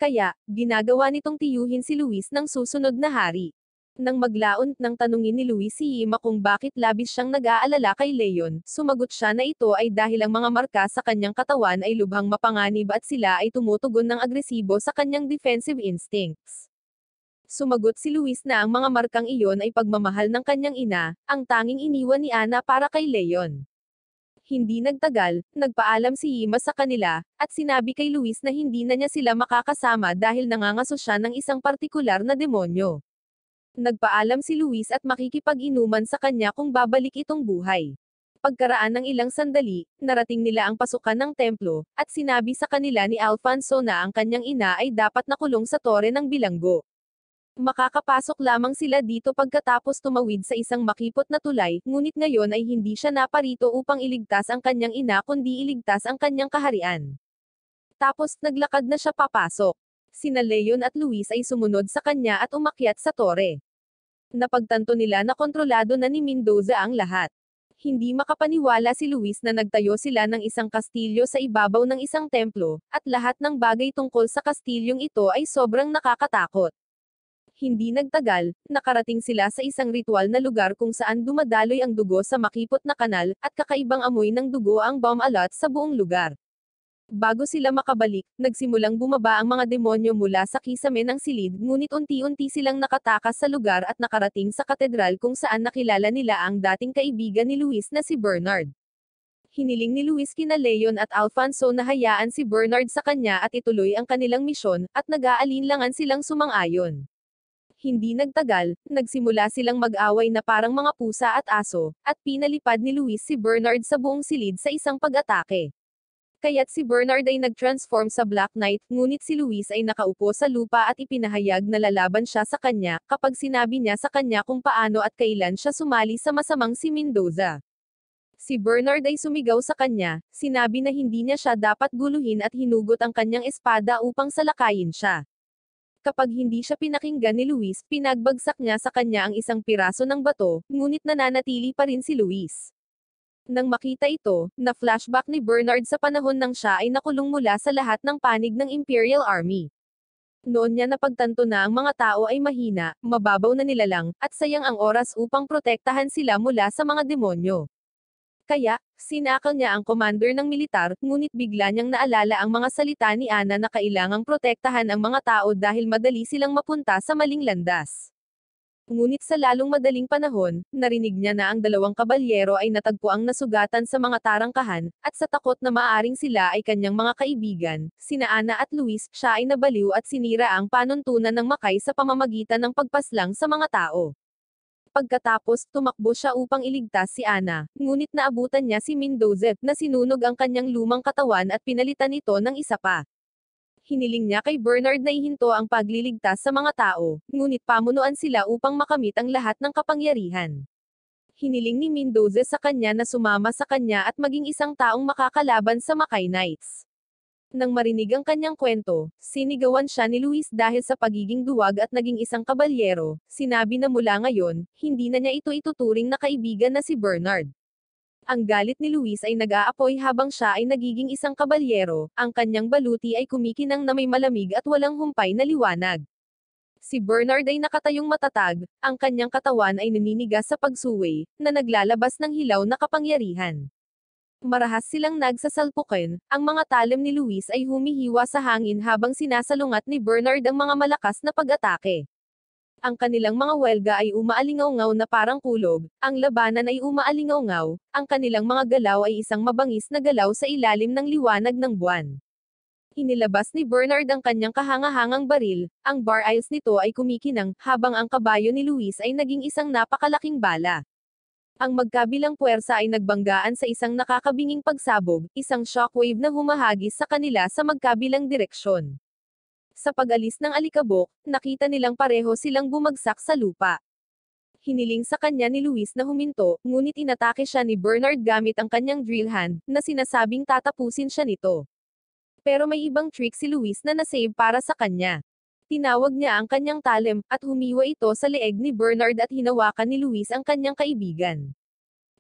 S1: Kaya, ginagawa nitong tiyuhin si Luis ng susunod na hari. Nang maglaon nang tanungin ni Luis si Ima kung bakit labis siyang nag-aalala kay Leon, sumagot siya na ito ay dahil ang mga marka sa kanyang katawan ay lubhang mapanganib at sila ay tumutugon ng agresibo sa kanyang defensive instincts. Sumagot si Luis na ang mga markang iyon ay pagmamahal ng kanyang ina, ang tanging iniwan ni Ana para kay Leon. Hindi nagtagal, nagpaalam si Ima sa kanila, at sinabi kay Luis na hindi na niya sila makakasama dahil nangangaso siya ng isang partikular na demonyo. Nagpaalam si Luis at makikipag-inuman sa kanya kung babalik itong buhay. Pagkaraan ng ilang sandali, narating nila ang pasukan ng templo, at sinabi sa kanila ni Alfonso na ang kanyang ina ay dapat nakulong sa tore ng bilanggo. Makakapasok lamang sila dito pagkatapos tumawid sa isang makipot na tulay, ngunit ngayon ay hindi siya naparito upang iligtas ang kanyang ina kundi iligtas ang kanyang kaharian. Tapos, naglakad na siya papasok. Sina Leon at Luis ay sumunod sa kanya at umakyat sa tore. Napagtanto nila na kontrolado na ni Mendoza ang lahat. Hindi makapaniwala si Luis na nagtayo sila ng isang kastilyo sa ibabaw ng isang templo, at lahat ng bagay tungkol sa kastilyong ito ay sobrang nakakatakot. Hindi nagtagal, nakarating sila sa isang ritual na lugar kung saan dumadaloy ang dugo sa makipot na kanal, at kakaibang amoy ng dugo ang bomb-alot sa buong lugar. Bago sila makabalik, nagsimulang bumaba ang mga demonyo mula sa kisame ng silid, ngunit unti-unti silang nakatakas sa lugar at nakarating sa katedral kung saan nakilala nila ang dating kaibigan ni Luis na si Bernard. Hiniling ni Luis kina Leon at Alfonso na hayaan si Bernard sa kanya at ituloy ang kanilang misyon, at nag-aalinlangan silang sumang-ayon. Hindi nagtagal, nagsimula silang mag-away na parang mga pusa at aso, at pinalipad ni Luis si Bernard sa buong silid sa isang pag-atake. Kaya't si Bernard ay nag-transform sa Black Knight, ngunit si Luis ay nakaupo sa lupa at ipinahayag na lalaban siya sa kanya, kapag sinabi niya sa kanya kung paano at kailan siya sumali sa masamang si Mendoza. Si Bernard ay sumigaw sa kanya, sinabi na hindi niya siya dapat guluhin at hinugot ang kanyang espada upang salakayin siya. Kapag hindi siya pinakinggan ni Luis, pinagbagsak niya sa kanya ang isang piraso ng bato, ngunit nananatili pa rin si Luis. Nang makita ito, na-flashback ni Bernard sa panahon nang siya ay nakulong mula sa lahat ng panig ng Imperial Army. Noon niya napagtanto na ang mga tao ay mahina, mababaw na nilalang, at sayang ang oras upang protektahan sila mula sa mga demonyo. Kaya, sinakal niya ang commander ng militar, ngunit bigla niyang naalala ang mga salita ni Ana na kailangang protektahan ang mga tao dahil madali silang mapunta sa maling landas. Ngunit sa lalong madaling panahon, narinig niya na ang dalawang kabalyero ay natagpuang nasugatan sa mga tarangkahan, at sa takot na maaring sila ay kanyang mga kaibigan, sina Ana at Luis, siya ay nabaliw at sinira ang panuntunan ng Makay sa pamamagitan ng pagpaslang sa mga tao. Pagkatapos, tumakbo siya upang iligtas si Ana, ngunit naabutan niya si Mendoza, na sinunog ang kanyang lumang katawan at pinalitan ito ng isa pa. Hiniling niya kay Bernard na ihinto ang pagliligtas sa mga tao, ngunit pamunuan sila upang makamit ang lahat ng kapangyarihan. Hiniling ni Mendoza sa kanya na sumama sa kanya at maging isang taong makakalaban sa Makay Knights. Nang marinig ang kanyang kwento, sinigawan siya ni Luis dahil sa pagiging duwag at naging isang kabalyero. Sinabi na mula ngayon, hindi na niya ito ituturing na kaibigan na si Bernard. Ang galit ni Luis ay nag-aapoy habang siya ay nagiging isang kabalyero, ang kanyang baluti ay kumikinang na may malamig at walang humpay na liwanag. Si Bernard ay nakatayong matatag, ang kanyang katawan ay naninigas sa pagsuway, na naglalabas ng hilaw na kapangyarihan. Marahas silang nagsasalpukan, ang mga talim ni Luis ay humihiwa sa hangin habang sinasalungat ni Bernard ang mga malakas na pag-atake. Ang kanilang mga welga ay umaalingaw-ngaw na parang kulog, ang labanan ay umaalingaw-ngaw, ang kanilang mga galaw ay isang mabangis na galaw sa ilalim ng liwanag ng buwan. Inilabas ni Bernard ang kanyang kahangahangang baril, ang barrels nito ay kumikinang, habang ang kabayo ni Luis ay naging isang napakalaking bala. Ang magkabilang puwersa ay nagbanggaan sa isang nakakabinging pagsabog, isang shockwave na humahagis sa kanila sa magkabilang direksyon. Sa pag-alis ng alikabok, nakita nilang pareho silang bumagsak sa lupa. Hiniling sa kanya ni Luis na huminto, ngunit inatake siya ni Bernard gamit ang kanyang drill hand, na sinasabing tatapusin siya nito. Pero may ibang trick si Luis na nasave para sa kanya. Tinawag niya ang kanyang talem, at humiwa ito sa leeg ni Bernard at hinawakan ni Luis ang kanyang kaibigan.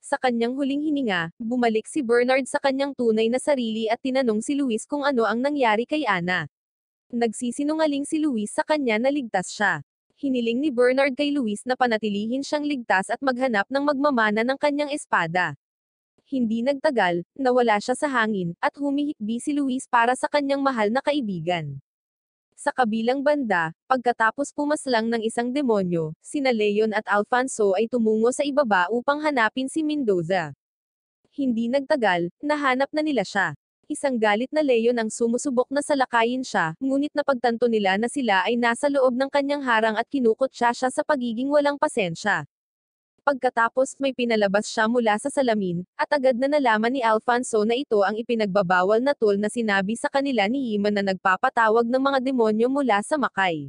S1: Sa kanyang huling hininga, bumalik si Bernard sa kanyang tunay na sarili at tinanong si Luis kung ano ang nangyari kay Ana. Nagsisinungaling si Luis sa kanya na ligtas siya. Hiniling ni Bernard kay Luis na panatilihin siyang ligtas at maghanap ng magmamana ng kanyang espada. Hindi nagtagal, nawala siya sa hangin, at humihikbi si Luis para sa kanyang mahal na kaibigan. Sa kabilang banda, pagkatapos pumaslang ng isang demonyo, sina Leon at Alfonso ay tumungo sa ibaba upang hanapin si Mendoza. Hindi nagtagal, nahanap na nila siya. Isang galit na Leon ang sumusubok na salakayin siya, ngunit napagtanto nila na sila ay nasa loob ng kanyang harang at kinukutya siya sa pagiging walang pasensya. Pagkatapos may pinalabas siya mula sa salamin, at agad na nalaman ni Alfonso na ito ang ipinagbabawal na tool na sinabi sa kanila ni Iman na nagpapatawag ng mga demonyo mula sa Makay.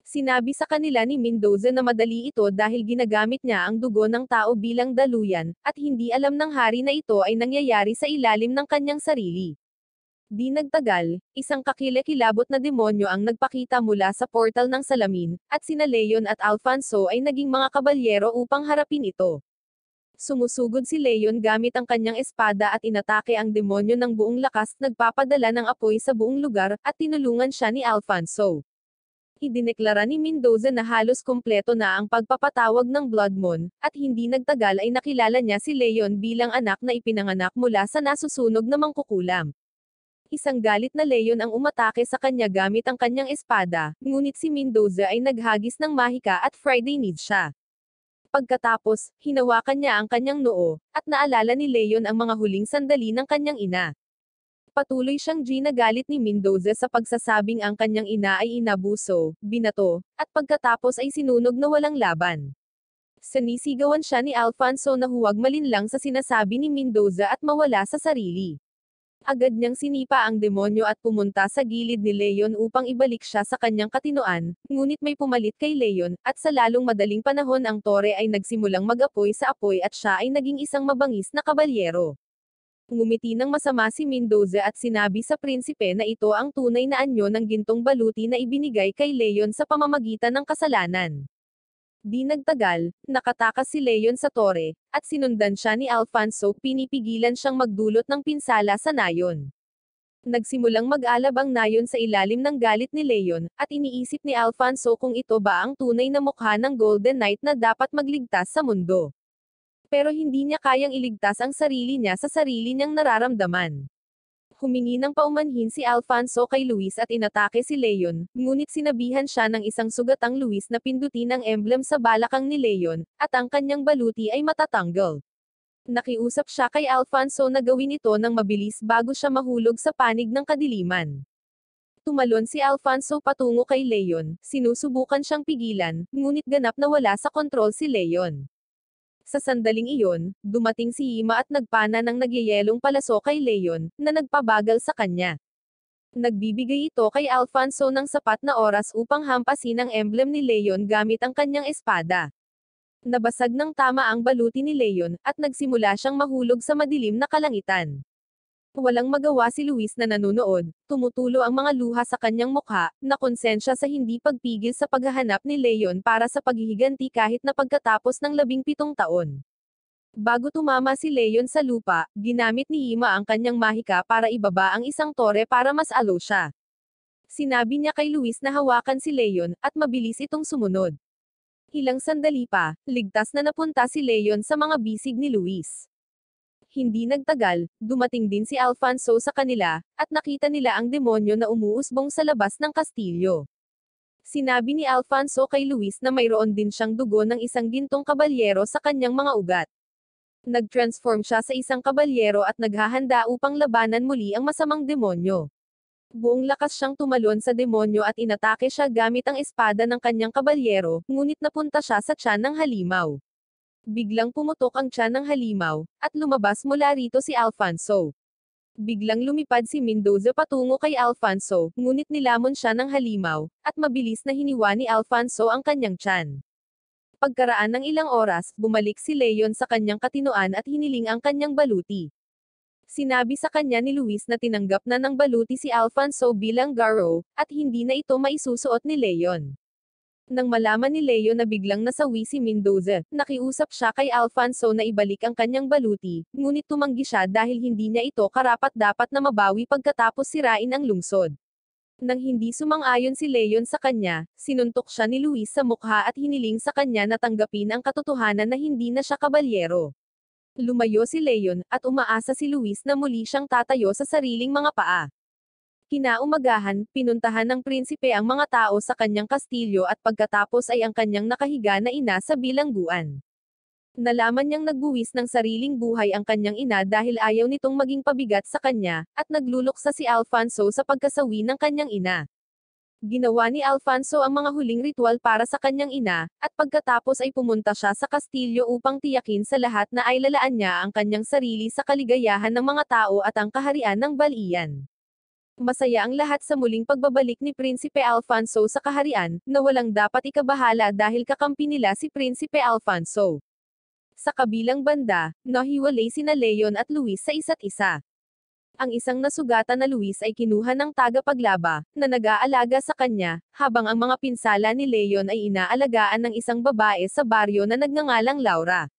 S1: Sinabi sa kanila ni Mendoza na madali ito dahil ginagamit niya ang dugo ng tao bilang daluyan, at hindi alam ng hari na ito ay nangyayari sa ilalim ng kanyang sarili. Di nagtagal, isang kakilakilabot na demonyo ang nagpakita mula sa portal ng salamin, at sina Leon at Alfonso ay naging mga kabalyero upang harapin ito. Sumusugod si Leon gamit ang kanyang espada at inatake ang demonyo ng buong lakas, nagpapadala ng apoy sa buong lugar, at tinulungan siya ni Alfonso. Idineklara ni Mendoza na halos kumpleto na ang pagpapatawag ng Blood Moon, at hindi nagtagal ay nakilala niya si Leon bilang anak na ipinanganak mula sa nasusunog na mangkukulam. Isang galit na Leon ang umatake sa kanya gamit ang kanyang espada, ngunit si Mendoza ay naghagis ng mahika at Friday need siya. Pagkatapos, hinawakan niya ang kanyang noo, at naalala ni Leon ang mga huling sandali ng kanyang ina. Patuloy siyang ginagalit ni Mendoza sa pagsasabing ang kanyang ina ay inabuso, binato, at pagkatapos ay sinunog na walang laban. Sinisigawan siya ni Alfonso na huwag malinlang sa sinasabi ni Mendoza at mawala sa sarili. Agad niyang sinipa ang demonyo at pumunta sa gilid ni Leon upang ibalik siya sa kanyang katinoan, ngunit may pumalit kay Leon, at sa lalong madaling panahon ang tore ay nagsimulang mag-apoy sa apoy at siya ay naging isang mabangis na kabalyero. Ngumiti ng masama si Mendoza at sinabi sa prinsipe na ito ang tunay na anyo ng gintong baluti na ibinigay kay Leon sa pamamagitan ng kasalanan. Di nagtagal, nakatakas si Leon sa tore, at sinundan siya ni Alfonso, pinipigilan siyang magdulot ng pinsala sa nayon. Nagsimulang mag-alab ang nayon sa ilalim ng galit ni Leon, at iniisip ni Alfonso kung ito ba ang tunay na mukha ng Golden Knight na dapat magligtas sa mundo. Pero hindi niya kayang iligtas ang sarili niya sa sarili niyang nararamdaman. Humingi ng paumanhin si Alfonso kay Luis at inatake si Leon, ngunit sinabihan siya ng isang sugatang Luis na pindutin ang emblem sa balakang ni Leon, at ang kanyang baluti ay matatanggal. Nakiusap siya kay Alfonso na gawin ito ng mabilis bago siya mahulog sa panig ng kadiliman. Tumalon si Alfonso patungo kay Leon, sinusubukan siyang pigilan, ngunit ganap na wala sa kontrol si Leon. Sa sandaling iyon, dumating si Ima at nagpana ng nagyayelong palaso kay Leon, na nagpabagal sa kanya. Nagbibigay ito kay Alfonso ng sapat na oras upang hampasin ang emblem ni Leon gamit ang kanyang espada. Nabasag ng tama ang baluti ni Leon, at nagsimula siyang mahulog sa madilim na kalangitan. Walang magawa si Luis na nanunood, tumutulo ang mga luha sa kanyang mukha, na konsensya sa hindi pagpigil sa paghahanap ni Leon para sa paghihiganti kahit na pagkatapos ng 17 taon. Bago tumama si Leon sa lupa, ginamit ni Ima ang kanyang mahika para ibaba ang isang tore para mas alo siya. Sinabi niya kay Luis na hawakan si Leon, at mabilis itong sumunod. Ilang sandali pa, ligtas na napunta si Leon sa mga bisig ni Luis. Hindi nagtagal, dumating din si Alfonso sa kanila, at nakita nila ang demonyo na umuusbong sa labas ng kastilyo. Sinabi ni Alfonso kay Luis na mayroon din siyang dugo ng isang gintong kabalyero sa kanyang mga ugat. Nag-transform siya sa isang kabalyero at naghahanda upang labanan muli ang masamang demonyo. Buong lakas siyang tumalon sa demonyo at inatake siya gamit ang espada ng kanyang kabalyero, ngunit napunta siya sa tiyan ng halimaw. Biglang pumutok ang tiyan ng halimaw, at lumabas mula rito si Alfonso. Biglang lumipad si Mendoza patungo kay Alfonso, ngunit nilamon siya ng halimaw, at mabilis na hiniwa ni Alfonso ang kanyang tiyan. Pagkaraan ng ilang oras, bumalik si Leon sa kanyang katinoan at hiniling ang kanyang baluti. Sinabi sa kanya ni Luis na tinanggap na ng baluti si Alfonso bilang garo, at hindi na ito maisusuot ni Leon. Nang malaman ni Leon na biglang nasawi si Mendoza, nakiusap siya kay Alfonso na ibalik ang kanyang baluti, ngunit tumanggi siya dahil hindi niya ito karapat-dapat na mabawi pagkatapos sirain ang lungsod. Nang hindi sumang-ayon si Leon sa kanya, sinuntok siya ni Luis sa mukha at hiniling sa kanya na tanggapin ang katotohanan na hindi na siya kabalyero. Lumayo si Leon, at umaasa si Luis na muli siyang tatayo sa sariling mga paa. Kinaumagahan, pinuntahan ng prinsipe ang mga tao sa kanyang kastilyo at pagkatapos ay ang kanyang nakahiga na ina sa bilangguan. Nalaman niyang nagbuwis ng sariling buhay ang kanyang ina dahil ayaw nitong maging pabigat sa kanya, at nagluluksa si Alfonso sa pagkasawi ng kanyang ina. Ginawa ni Alfonso ang mga huling ritual para sa kanyang ina, at pagkatapos ay pumunta siya sa kastilyo upang tiyakin sa lahat na ay lalaan niya ang kanyang sarili sa kaligayahan ng mga tao at ang kaharian ng Balian. Masaya ang lahat sa muling pagbabalik ni Prinsipe Alfonso sa kaharian, na walang dapat ikabahala dahil kakampi nila si Prinsipe Alfonso. Sa kabilang banda, nahiwalay sina Leon at Luis sa isa't isa. Ang isang nasugatan na Luis ay kinuha ng tagapaglaba, na nag-aalaga sa kanya, habang ang mga pinsala ni Leon ay inaalagaan ng isang babae sa baryo na nagngangalang Laura.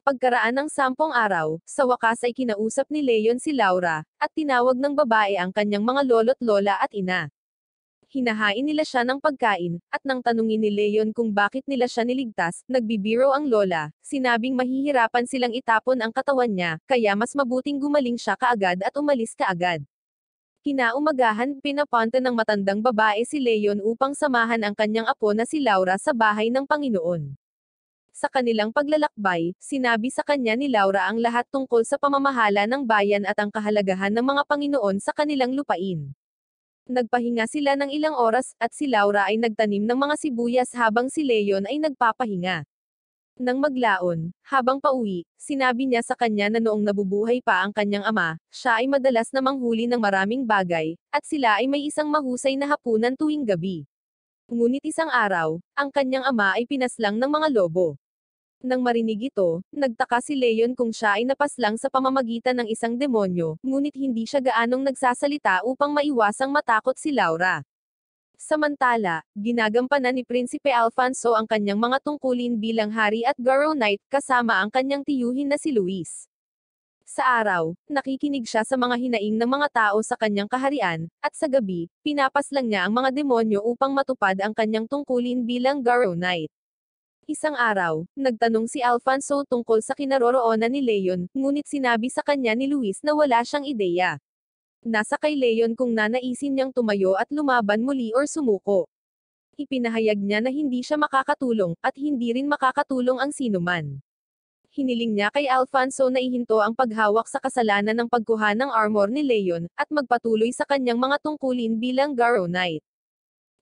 S1: Pagkaraan ng 10 araw, sa wakas ay kinausap ni Leon si Laura, at tinawag ng babae ang kanyang mga lolo't lola at ina. Hinahain nila siya ng pagkain, at nang tanungin ni Leon kung bakit nila siya niligtas, nagbibiro ang lola, sinabing mahihirapan silang itapon ang katawan niya, kaya mas mabuting gumaling siya kaagad at umalis kaagad. Kinaumagahan, pinapunta ng matandang babae si Leon upang samahan ang kanyang apo na si Laura sa bahay ng Panginoon. Sa kanilang paglalakbay, sinabi sa kanya ni Laura ang lahat tungkol sa pamamahala ng bayan at ang kahalagahan ng mga Panginoon sa kanilang lupain. Nagpahinga sila ng ilang oras, at si Laura ay nagtanim ng mga sibuyas habang si Leon ay nagpapahinga. Nang maglaon, habang pauwi, sinabi niya sa kanya na noong nabubuhay pa ang kanyang ama, siya ay madalas na manghuli ng maraming bagay, at sila ay may isang mahusay na hapunan tuwing gabi. Ngunit isang araw, ang kanyang ama ay pinaslang ng mga lobo. Nang marinig ito, nagtaka si Leon kung siya ay napaslang sa pamamagitan ng isang demonyo, ngunit hindi siya gaanong nagsasalita upang maiwasang matakot si Laura. Samantala, ginagampanan ni Prinsipe Alfonso ang kanyang mga tungkulin bilang hari at Garo Knight kasama ang kanyang tiyuhin na si Luis. Sa araw, nakikinig siya sa mga hinaing ng mga tao sa kanyang kaharian, at sa gabi, pinapaslang niya ang mga demonyo upang matupad ang kanyang tungkulin bilang Garo Knight. Isang araw, nagtanong si Alfonso tungkol sa kinaroroonan ni Leon, ngunit sinabi sa kanya ni Luis na wala siyang ideya. Nasa kay Leon kung nanaisin niyang tumayo at lumaban muli or sumuko. Ipinahayag niya na hindi siya makakatulong, at hindi rin makakatulong ang sinuman. Hiniling niya kay Alfonso na ihinto ang paghawak sa kasalanan ng pagkuha ng armor ni Leon, at magpatuloy sa kanyang mga tungkulin bilang Garo Knight.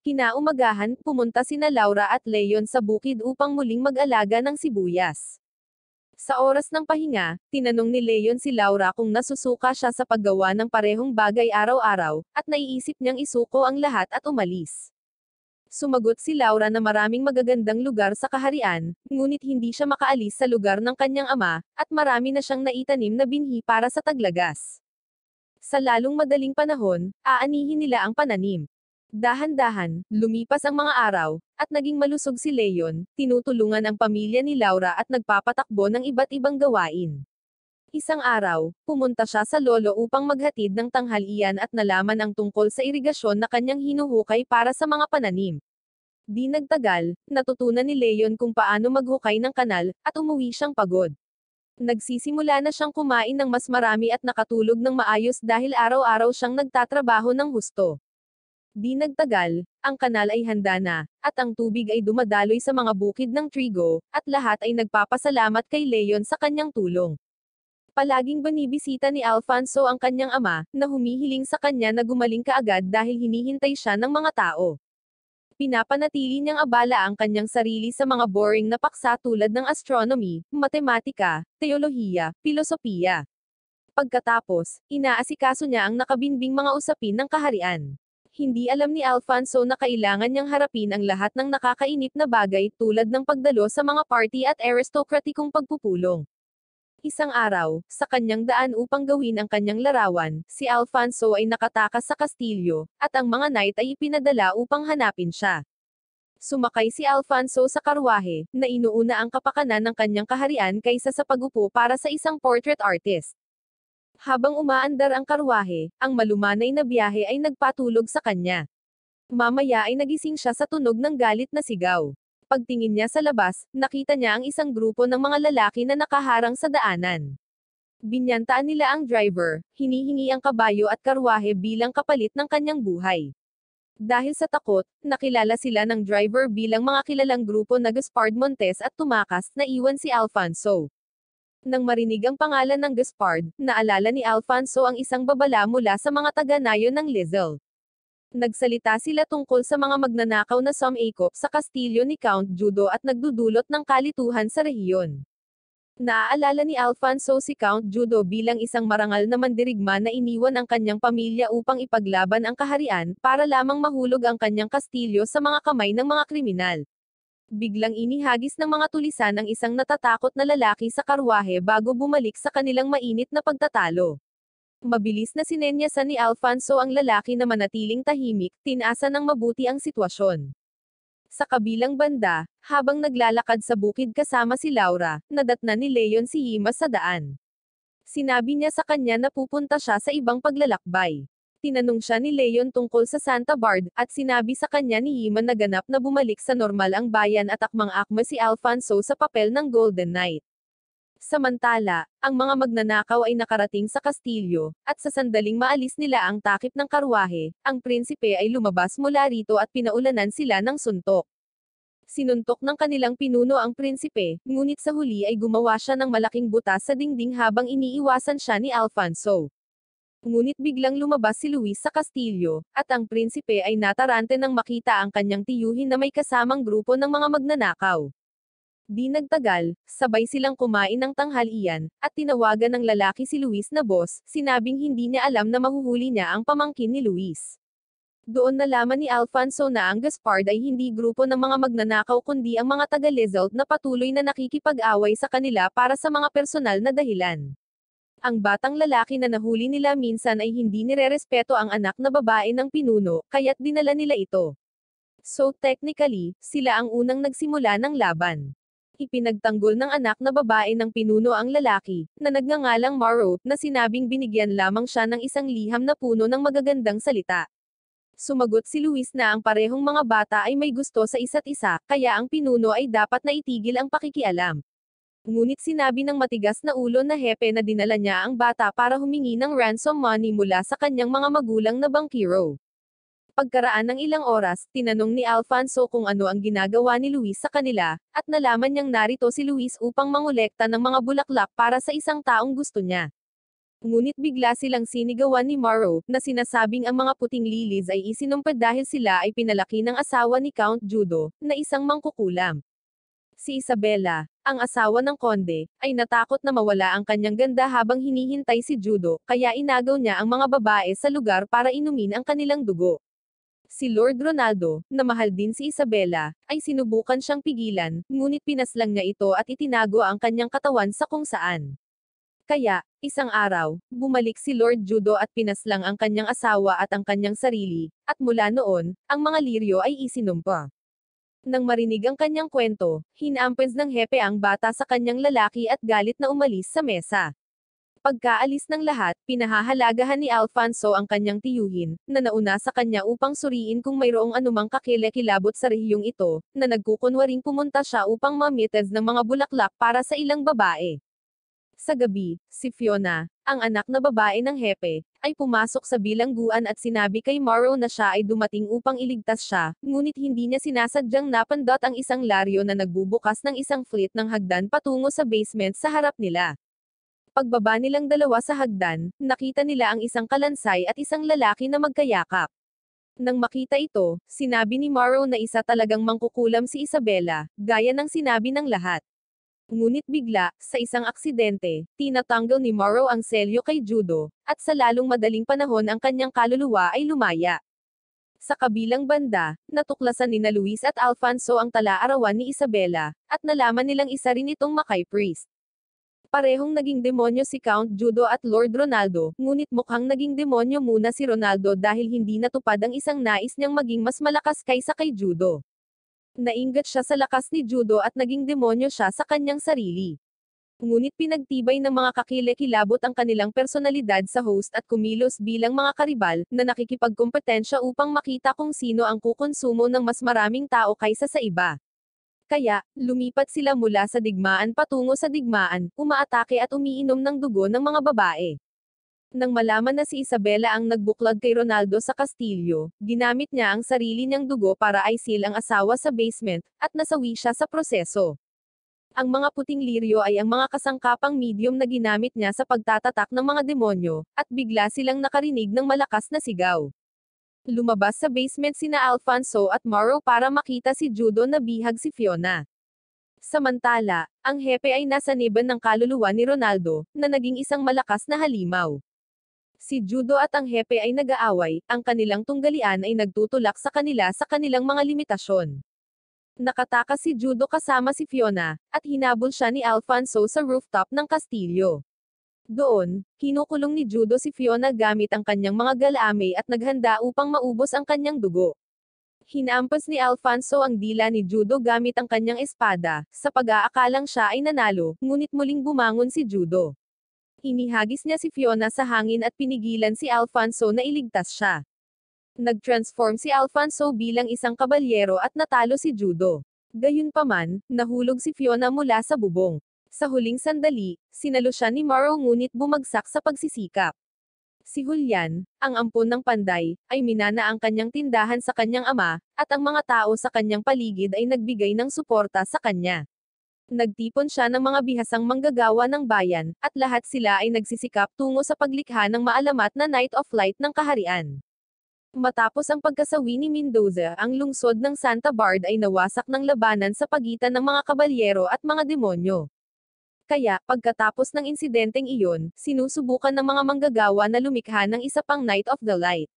S1: Kinaumagahan, pumunta sina Laura at Leon sa bukid upang muling mag-alaga ng sibuyas. Sa oras ng pahinga, tinanong ni Leon si Laura kung nasusuka siya sa paggawa ng parehong bagay araw-araw, at naiisip niyang isuko ang lahat at umalis. Sumagot si Laura na maraming magagandang lugar sa kaharian, ngunit hindi siya makaalis sa lugar ng kanyang ama, at marami na siyang naitanim na binhi para sa taglagas. Sa lalong madaling panahon, aanihin nila ang pananim. Dahan-dahan, lumipas ang mga araw, at naging malusog si Leon, tinutulungan ang pamilya ni Laura at nagpapatakbo ng iba't ibang gawain. Isang araw, pumunta siya sa lolo upang maghatid ng tanghalian at nalaman ang tungkol sa irigasyon na kanyang hinuhukay para sa mga pananim. Di nagtagal, natutunan ni Leon kung paano maghukay ng kanal, at umuwi siyang pagod. Nagsisimula na siyang kumain ng mas marami at nakatulog ng maayos dahil araw-araw siyang nagtatrabaho ng husto. Di nagtagal, ang kanal ay handa na, at ang tubig ay dumadaloy sa mga bukid ng trigo, at lahat ay nagpapasalamat kay Leon sa kanyang tulong. Palaging binibisita ni Alfonso ang kanyang ama, na humihiling sa kanya na gumaling kaagad dahil hinihintay siya ng mga tao. Pinapanatili niyang abala ang kanyang sarili sa mga boring na paksa tulad ng astronomy, matematika, teolohiya, filosofiya. Pagkatapos, inaasikaso niya ang nakabinbing mga usapin ng kaharian. Hindi alam ni Alfonso na kailangan niyang harapin ang lahat ng nakakainip na bagay tulad ng pagdalo sa mga party at aristokratikong pagpupulong. Isang araw, sa kanyang daan upang gawin ang kanyang larawan, si Alfonso ay nakatakas sa kastilyo, at ang mga knight ay ipinadala upang hanapin siya. Sumakay si Alfonso sa karwahe, na inuuna ang kapakanan ng kanyang kaharian kaysa sa pagupo para sa isang portrait artist. Habang umaandar ang karwahe, ang malumanay na biyahe ay nagpatulog sa kanya. Mamaya ay nagising siya sa tunog ng galit na sigaw. Pagtingin niya sa labas, nakita niya ang isang grupo ng mga lalaki na nakaharang sa daanan. Binyantaan nila ang driver, hinihingi ang kabayo at karwahe bilang kapalit ng kanyang buhay. Dahil sa takot, nakilala sila ng driver bilang mga kilalang grupo na Gaspard Montes at tumakas na iwan si Alfonso. Nang marinig ang pangalan ng Gaspard, naalala ni Alfonso ang isang babala mula sa mga taga-nayon ng Lizelle. Nagsalita sila tungkol sa mga magnanakaw na sumangkop sa kastilyo ni Count Judo at nagdudulot ng kalituhan sa rehiyon. Naaalala ni Alfonso si Count Judo bilang isang marangal na mandirigma na iniwan ang kanyang pamilya upang ipaglaban ang kaharian, para lamang mahulog ang kanyang kastilyo sa mga kamay ng mga kriminal. Biglang inihagis ng mga tulisan ang isang natatakot na lalaki sa karwahe bago bumalik sa kanilang mainit na pagtatalo. Mabilis na sinenyasan ni Alfonso ang lalaki na manatiling tahimik, tinasa ng mabuti ang sitwasyon. Sa kabilang banda, habang naglalakad sa bukid kasama si Laura, nadatnan ni Leon si Hima sa daan. Sinabi niya sa kanya na pupunta siya sa ibang paglalakbay. Tinanong siya ni Leon tungkol sa Santa Bard, at sinabi sa kanya ni Hima na ganap na bumalik sa normal ang bayan at akmang-akma si Alfonso sa papel ng Golden Knight. Samantala, ang mga magnanakaw ay nakarating sa kastilyo, at sa sandaling maalis nila ang takip ng karwahe, ang prinsipe ay lumabas mula rito at pinaulanan sila ng suntok. Sinuntok ng kanilang pinuno ang prinsipe, ngunit sa huli ay gumawa siya ng malaking butas sa dingding habang iniiwasan siya ni Alfonso. Ngunit biglang lumabas si Luis sa kastilyo, at ang prinsipe ay natarante nang makita ang kanyang tiyuhin na may kasamang grupo ng mga magnanakaw. Di nagtagal, sabay silang kumain ng tanghalian, at tinawagan ng lalaki si Luis na boss, sinabing hindi niya alam na mahuhuli niya ang pamangkin ni Luis. Doon nalaman ni Alfonso na ang Gaspard ay hindi grupo ng mga magnanakaw kundi ang mga taga-Lizelle na patuloy na nakikipag-away sa kanila para sa mga personal na dahilan. Ang batang lalaki na nahuli nila minsan ay hindi nirerespeto ang anak na babae ng pinuno, kaya't dinala nila ito. So technically, sila ang unang nagsimula ng laban. Ipinagtanggol ng anak na babae ng pinuno ang lalaki, na nagngangalang Maro, na sinabing binigyan lamang siya ng isang liham na puno ng magagandang salita. Sumagot si Luis na ang parehong mga bata ay may gusto sa isa't isa, kaya ang pinuno ay dapat na itigil ang pakikialam. Ngunit sinabi ng matigas na ulo na hepe na dinala niya ang bata para humingi ng ransom money mula sa kanyang mga magulang na bangkiro. Pagkaraan ng ilang oras, tinanong ni Alfonso kung ano ang ginagawa ni Luis sa kanila, at nalaman niyang narito si Luis upang mangolekta ng mga bulaklak para sa isang taong gusto niya. Ngunit bigla silang sinigawan ni Maro, na sinasabing ang mga puting lilis ay isinumpad dahil sila ay pinalaki ng asawa ni Count Judo, na isang mangkukulam. Si Isabela, ang asawa ng konde, ay natakot na mawala ang kanyang ganda habang hinihintay si Judo, kaya inagaw niya ang mga babae sa lugar para inumin ang kanilang dugo. Si Lord Ronaldo, na mahal din si Isabela, ay sinubukan siyang pigilan, ngunit pinaslang niya ito at itinago ang kanyang katawan sa kung saan. Kaya, isang araw, bumalik si Lord Judo at pinaslang ang kanyang asawa at ang kanyang sarili, at mula noon, ang mga liryo ay isinumpa. Nang marinig ang kanyang kwento, hinampens ng hepe ang bata sa kanyang lalaki at galit na umalis sa mesa. Pagkaalis ng lahat, pinahahalagahan ni Alfonso ang kanyang tiyuhin, na nauna sa kanya upang suriin kung mayroong anumang kakilakilabot sa rehiyong ito, na nagkukunwaring pumunta siya upang mamitas ng mga bulaklak para sa ilang babae. Sa gabi, si Fiona, ang anak na babae ng hepe, ay pumasok sa bilangguan at sinabi kay Morrow na siya ay dumating upang iligtas siya, ngunit hindi niya sinasadyang napandot ang isang laryo na nagbubukas ng isang fleet ng hagdan patungo sa basement sa harap nila. Pagbaba nilang dalawa sa hagdan, nakita nila ang isang kalansay at isang lalaki na magkayakap. Nang makita ito, sinabi ni Morrow na isa talagang mangkukulam si Isabella, gaya ng sinabi ng lahat. Ngunit bigla, sa isang aksidente, tinatanggal ni Morrow ang selyo kay Judo, at sa lalong madaling panahon ang kanyang kaluluwa ay lumaya. Sa kabilang banda, natuklasan ni Luis at Alfonso ang tala-arawan ni Isabella, at nalaman nilang isa rin itong Macay Priest. Parehong naging demonyo si Count Judo at Lord Ronaldo, ngunit mukhang naging demonyo muna si Ronaldo dahil hindi natupad ang isang nais niyang maging mas malakas kaysa kay Judo. Naingat siya sa lakas ni Judo at naging demonyo siya sa kanyang sarili. Ngunit pinagtibay ng mga kakilakilabot ang kanilang personalidad sa host at kumilos bilang mga karibal, na nakikipagkompetensya upang makita kung sino ang kukonsumo ng mas maraming tao kaysa sa iba. Kaya, lumipat sila mula sa digmaan patungo sa digmaan, umaatake at umiinom ng dugo ng mga babae. Nang malaman na si Isabella ang nagbuklod kay Ronaldo sa kastilyo, ginamit niya ang sarili niyang dugo para aisil ang asawa sa basement, at nasawi siya sa proseso. Ang mga puting liryo ay ang mga kasangkapang medium na ginamit niya sa pagtatatak ng mga demonyo, at bigla silang nakarinig ng malakas na sigaw. Lumabas sa basement sina Alfonso at Morrow para makita si Judo na bihag si Fiona. Samantala, ang hepe ay nasa niban ng kaluluwa ni Ronaldo, na naging isang malakas na halimaw. Si Judo at ang hepe ay nag-aaway, ang kanilang tunggalian ay nagtutulak sa kanila sa kanilang mga limitasyon. Nakatakas si Judo kasama si Fiona, at hinabol siya ni Alfonso sa rooftop ng kastilyo. Doon, kinukulong ni Judo si Fiona gamit ang kanyang mga galame at naghanda upang maubos ang kanyang dugo. Hinampas ni Alfonso ang dila ni Judo gamit ang kanyang espada, sa pag-aakalang siya ay nanalo, ngunit muling bumangon si Judo. Inihagis niya si Fiona sa hangin at pinigilan si Alfonso na iligtas siya. Nag-transform si Alfonso bilang isang kabalyero at natalo si Judo. Gayunpaman, nahulog si Fiona mula sa bubong. Sa huling sandali, sinalo siya ni Morrow ngunit bumagsak sa pagsisikap. Si Julian, ang ampon ng panday, ay minana ang kanyang tindahan sa kanyang ama, at ang mga tao sa kanyang paligid ay nagbigay ng suporta sa kanya. Nagtipon siya ng mga bihasang manggagawa ng bayan, at lahat sila ay nagsisikap tungo sa paglikha ng maalamat na Night of Light ng kaharian. Matapos ang pagkasawi ni Mendoza, ang lungsod ng Santa Bard ay nawasak ng labanan sa pagitan ng mga kabalyero at mga demonyo. Kaya, pagkatapos ng insidenteng iyon, sinusubukan ng mga manggagawa na lumikha ng isa pang Night of the Light.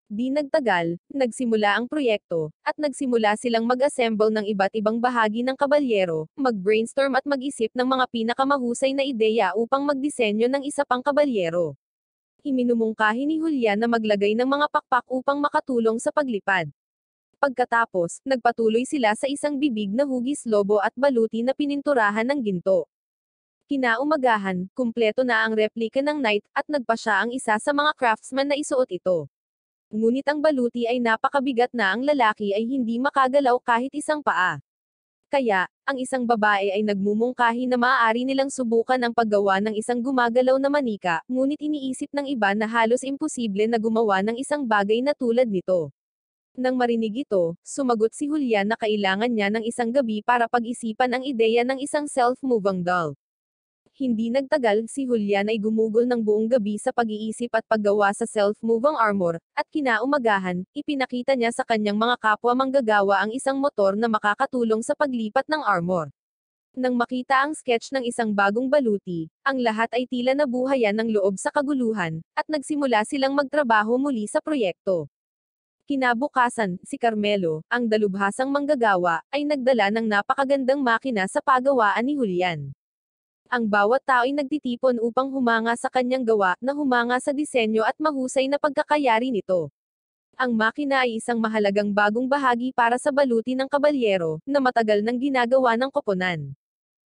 S1: Di nagtagal, nagsimula ang proyekto, at nagsimula silang mag-assemble ng iba't ibang bahagi ng kabalyero, mag-brainstorm at mag-isip ng mga pinakamahusay na ideya upang magdisenyo ng isa pang kabalyero. Iminumungkahi ni Julian na maglagay ng mga pakpak upang makatulong sa paglipad. Pagkatapos, nagpatuloy sila sa isang bibig na hugis lobo at baluti na pininturahan ng ginto. Kinaumagahan, kumpleto na ang replika ng knight, at nagpa siya ang isa sa mga craftsman na isuot ito. Ngunit ang baluti ay napakabigat na ang lalaki ay hindi makagalaw kahit isang paa. Kaya, ang isang babae ay nagmumungkahi na maaari nilang subukan ang paggawa ng isang gumagalaw na manika, ngunit iniisip ng iba na halos imposible na gumawa ng isang bagay na tulad nito. Nang marinig ito, sumagot si Julian na kailangan niya ng isang gabi para pag-isipan ang ideya ng isang self-moving doll. Hindi nagtagal, si Julian ay gumugol ng buong gabi sa pag-iisip at paggawa sa self-moving armor, at kinaumagahan, ipinakita niya sa kanyang mga kapwa manggagawa ang isang motor na makakatulong sa paglipat ng armor. Nang makita ang sketch ng isang bagong baluti, ang lahat ay tila nabuhayan ng loob sa kaguluhan, at nagsimula silang magtrabaho muli sa proyekto. Kinabukasan, si Carmelo, ang dalubhasang manggagawa, ay nagdala ng napakagandang makina sa pagawaan ni Julian. Ang bawat tao ay nagtitipon upang humanga sa kanyang gawa, na humanga sa disenyo at mahusay na pagkakayari nito. Ang makina ay isang mahalagang bagong bahagi para sa baluti ng kabalyero, na matagal nang ginagawa ng koponan.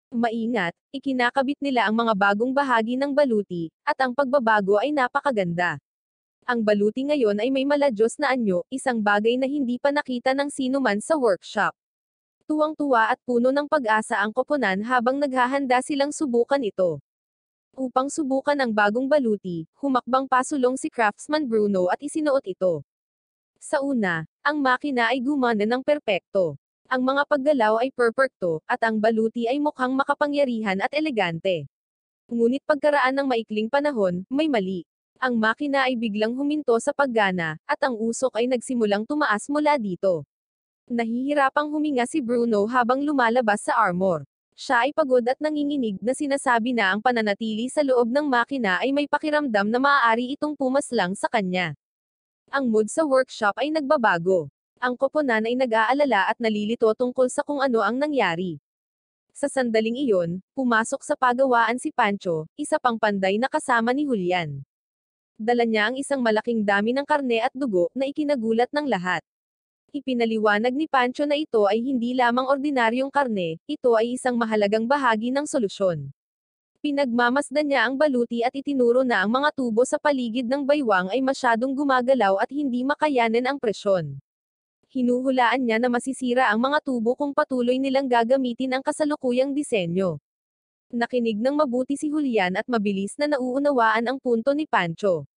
S1: Maingat, ikinakabit nila ang mga bagong bahagi ng baluti, at ang pagbabago ay napakaganda. Ang baluti ngayon ay may maladyos na anyo, isang bagay na hindi pa nakita ng sino man sa workshop. Tuwang-tuwa at puno ng pag-asa ang koponan habang naghahanda silang subukan ito. Upang subukan ang bagong baluti, humakbang pasulong si Craftsman Bruno at isinuot ito. Sa una, ang makina ay gumana ng perpekto. Ang mga paggalaw ay perpekto, at ang baluti ay mukhang makapangyarihan at elegante. Ngunit pagkaraan ng maikling panahon, may mali. Ang makina ay biglang huminto sa paggana, at ang usok ay nagsimulang tumaas mula dito. Nahihirapang huminga si Bruno habang lumalabas sa armor. Siya ay pagod at nanginginig na sinasabi na ang pananatili sa loob ng makina ay may pakiramdam na maaari itong pumaslang sa kanya. Ang mood sa workshop ay nagbabago. Ang koponan ay nag-aalala at nalilito tungkol sa kung ano ang nangyari. Sa sandaling iyon, pumasok sa pagawaan si Pancho, isa pang panday na kasama ni Julian. Dala niya ang isang malaking dami ng karne at dugo, na ikinagulat ng lahat. Ipinaliwanag ni Pancho na ito ay hindi lamang ordinaryong karne, ito ay isang mahalagang bahagi ng solusyon. Pinagmamasdan niya ang baluti at itinuro na ang mga tubo sa paligid ng baywang ay masyadong gumagalaw at hindi makayanan ang presyon. Hinuhulaan niya na masisira ang mga tubo kung patuloy nilang gagamitin ang kasalukuyang disenyo. Nakinig ng mabuti si Julian at mabilis na nauunawaan ang punto ni Pancho.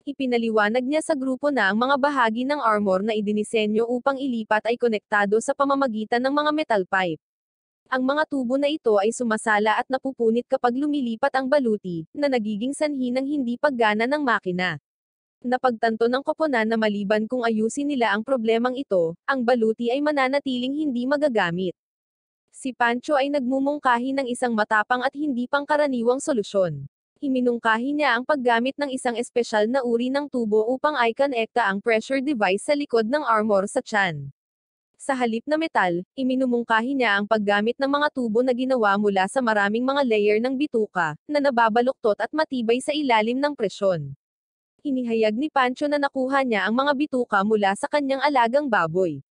S1: Ipinaliwanag niya sa grupo na ang mga bahagi ng armor na idinisenyo upang ilipat ay konektado sa pamamagitan ng mga metal pipe. Ang mga tubo na ito ay sumasala at napupunit kapag lumilipat ang baluti, na nagiging sanhi ng hindi paggana ng makina. Napagtanto ng koponan na maliban kung ayusin nila ang problemang ito, ang baluti ay mananatiling hindi magagamit. Si Pancho ay nagmumungkahi ng isang matapang at hindi pangkaraniwang solusyon. Iminungkahi niya ang paggamit ng isang espesyal na uri ng tubo upang i-connecta ang pressure device sa likod ng armor sa tiyan. Sa halip na metal, iminumungkahi niya ang paggamit ng mga tubo na ginawa mula sa maraming mga layer ng bituka, na nababaluktot at matibay sa ilalim ng presyon. Inihayag ni Pancho na nakuha niya ang mga bituka mula sa kanyang alagang baboy.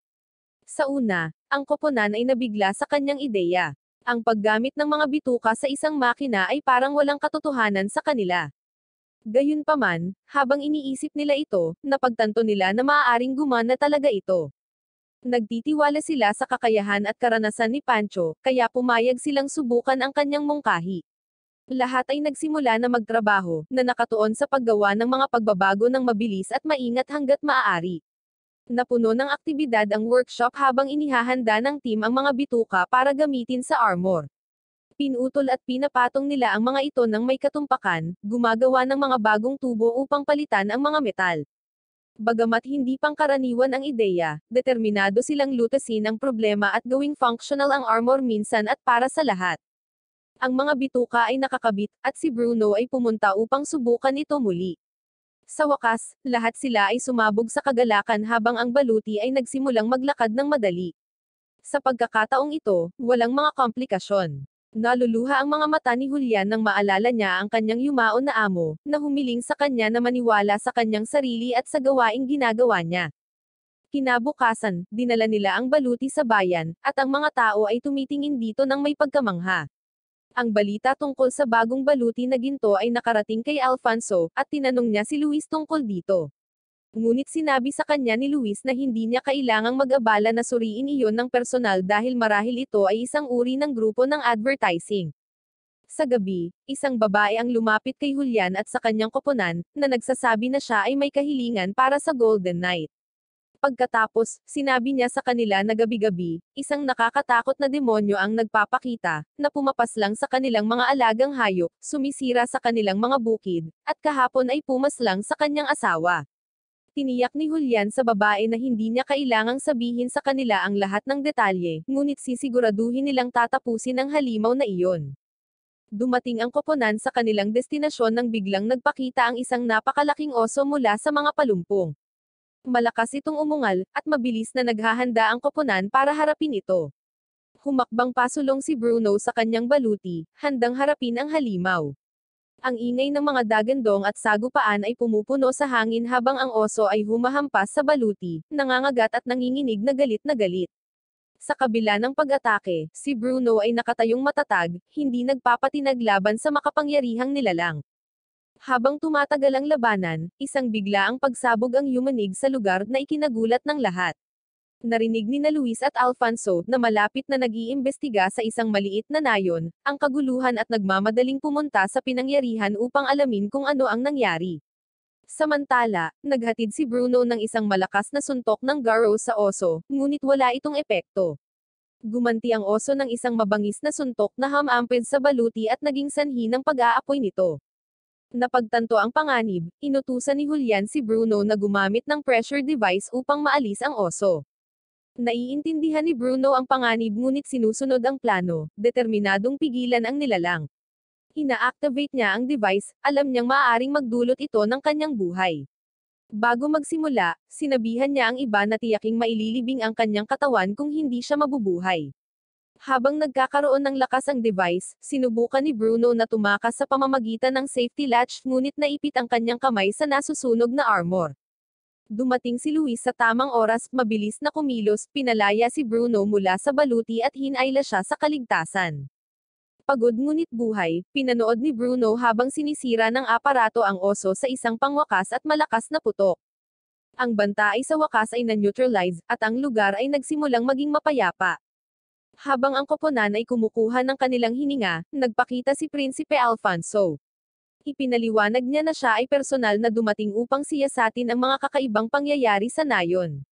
S1: Sa una, ang koponan ay nabigla sa kanyang ideya. Ang paggamit ng mga bituka sa isang makina ay parang walang katotohanan sa kanila. Gayunpaman, habang iniisip nila ito, napagtanto nila na maaaring gumana talaga ito. Nagtitiwala sila sa kakayahan at karanasan ni Pancho, kaya pumayag silang subukan ang kanyang mungkahi. Lahat ay nagsimula na magtrabaho, na nakatuon sa paggawa ng mga pagbabago ng mabilis at maingat hanggat maaari. Napuno ng aktibidad ang workshop habang inihahanda ng team ang mga bituka para gamitin sa armor. Pinutol at pinapatong nila ang mga ito ng may katumpakan, gumagawa ng mga bagong tubo upang palitan ang mga metal. Bagamat hindi pangkaraniwan ang ideya, determinado silang lutasin ang problema at gawing functional ang armor minsan at para sa lahat. Ang mga bituka ay nakakabit, at si Bruno ay pumunta upang subukan ito muli. Sa wakas, lahat sila ay sumabog sa kagalakan habang ang baluti ay nagsimulang maglakad ng madali. Sa pagkakataong ito, walang mga komplikasyon. Naluluha ang mga mata ni Julian nang maalala niya ang kanyang yumaon na amo, na humiling sa kanya na maniwala sa kanyang sarili at sa gawaing ginagawa niya. Kinabukasan, dinala nila ang baluti sa bayan, at ang mga tao ay tumitingin dito ng may pagkamangha. Ang balita tungkol sa bagong baluti na ginto ay nakarating kay Alfonso, at tinanong niya si Luis tungkol dito. Ngunit sinabi sa kanya ni Luis na hindi niya kailangang mag-abala na suriin iyon ng personal dahil marahil ito ay isang uri ng grupo ng advertising. Sa gabi, isang babae ang lumapit kay Julian at sa kanyang koponan, na nagsasabi na siya ay may kahilingan para sa Golden Knight. Pagkatapos, sinabi niya sa kanila na gabi-gabi, isang nakakatakot na demonyo ang nagpapakita, na pumapaslang sa kanilang mga alagang hayop, sumisira sa kanilang mga bukid, at kahapon ay pumaslang sa kanyang asawa. Tiniyak ni Julian sa babae na hindi niya kailangang sabihin sa kanila ang lahat ng detalye, ngunit sisiguraduhin nilang tatapusin ang halimaw na iyon. Dumating ang koponan sa kanilang destinasyon nang biglang nagpakita ang isang napakalaking oso mula sa mga palumpong. Malakas itong umungal, at mabilis na naghahanda ang koponan para harapin ito. Humakbang pasulong si Bruno sa kanyang baluti, handang harapin ang halimaw. Ang ingay ng mga dagandong at sagupaan ay pumupuno sa hangin habang ang oso ay humahampas sa baluti, nangangagat at nanginginig na galit na galit. Sa kabila ng pag-atake, si Bruno ay nakatayong matatag, hindi nagpapatinag laban sa makapangyarihang nilalang. Habang tumatagal ang labanan, isang bigla ang pagsabog ang yumanig sa lugar na ikinagulat ng lahat. Narinig ni na Luis at Alfonso na malapit na nag-iimbestiga sa isang maliit na nayon, ang kaguluhan at nagmamadaling pumunta sa pinangyarihan upang alamin kung ano ang nangyari. Samantala, naghatid si Bruno ng isang malakas na suntok ng Garo sa oso, ngunit wala itong epekto. Gumanti ang oso ng isang mabangis na suntok na hamampid sa baluti at naging sanhi ng pag-aapoy nito. Napagtanto ang panganib, inutusan ni Julian si Bruno na gumamit ng pressure device upang maalis ang oso. Naiintindihan ni Bruno ang panganib ngunit sinusunod ang plano, determinadong pigilan ang nilalang. Ina-activate niya ang device, alam niyang maaaring magdulot ito ng kanyang buhay. Bago magsimula, sinabihan niya ang iba na tiyaking maililibing ang kanyang katawan kung hindi siya mabubuhay. Habang nagkakaroon ng lakas ang device, sinubukan ni Bruno na tumakas sa pamamagitan ng safety latch ngunit naipit ang kanyang kamay sa nasusunog na armor. Dumating si Luis sa tamang oras, mabilis na kumilos, pinalaya si Bruno mula sa baluti at hinayla siya sa kaligtasan. Pagod ngunit buhay, pinanood ni Bruno habang sinisira ng aparato ang oso sa isang pangwakas at malakas na putok. Ang banta ay sa wakas ay na-neutralize, at ang lugar ay nagsimulang maging mapayapa. Habang ang koponan ay kumukuha ng kanilang hininga, nagpakita si Prinsipe Alfonso. Ipinaliwanag niya na siya ay personal na dumating upang siyasatin ang mga kakaibang pangyayari sa nayon.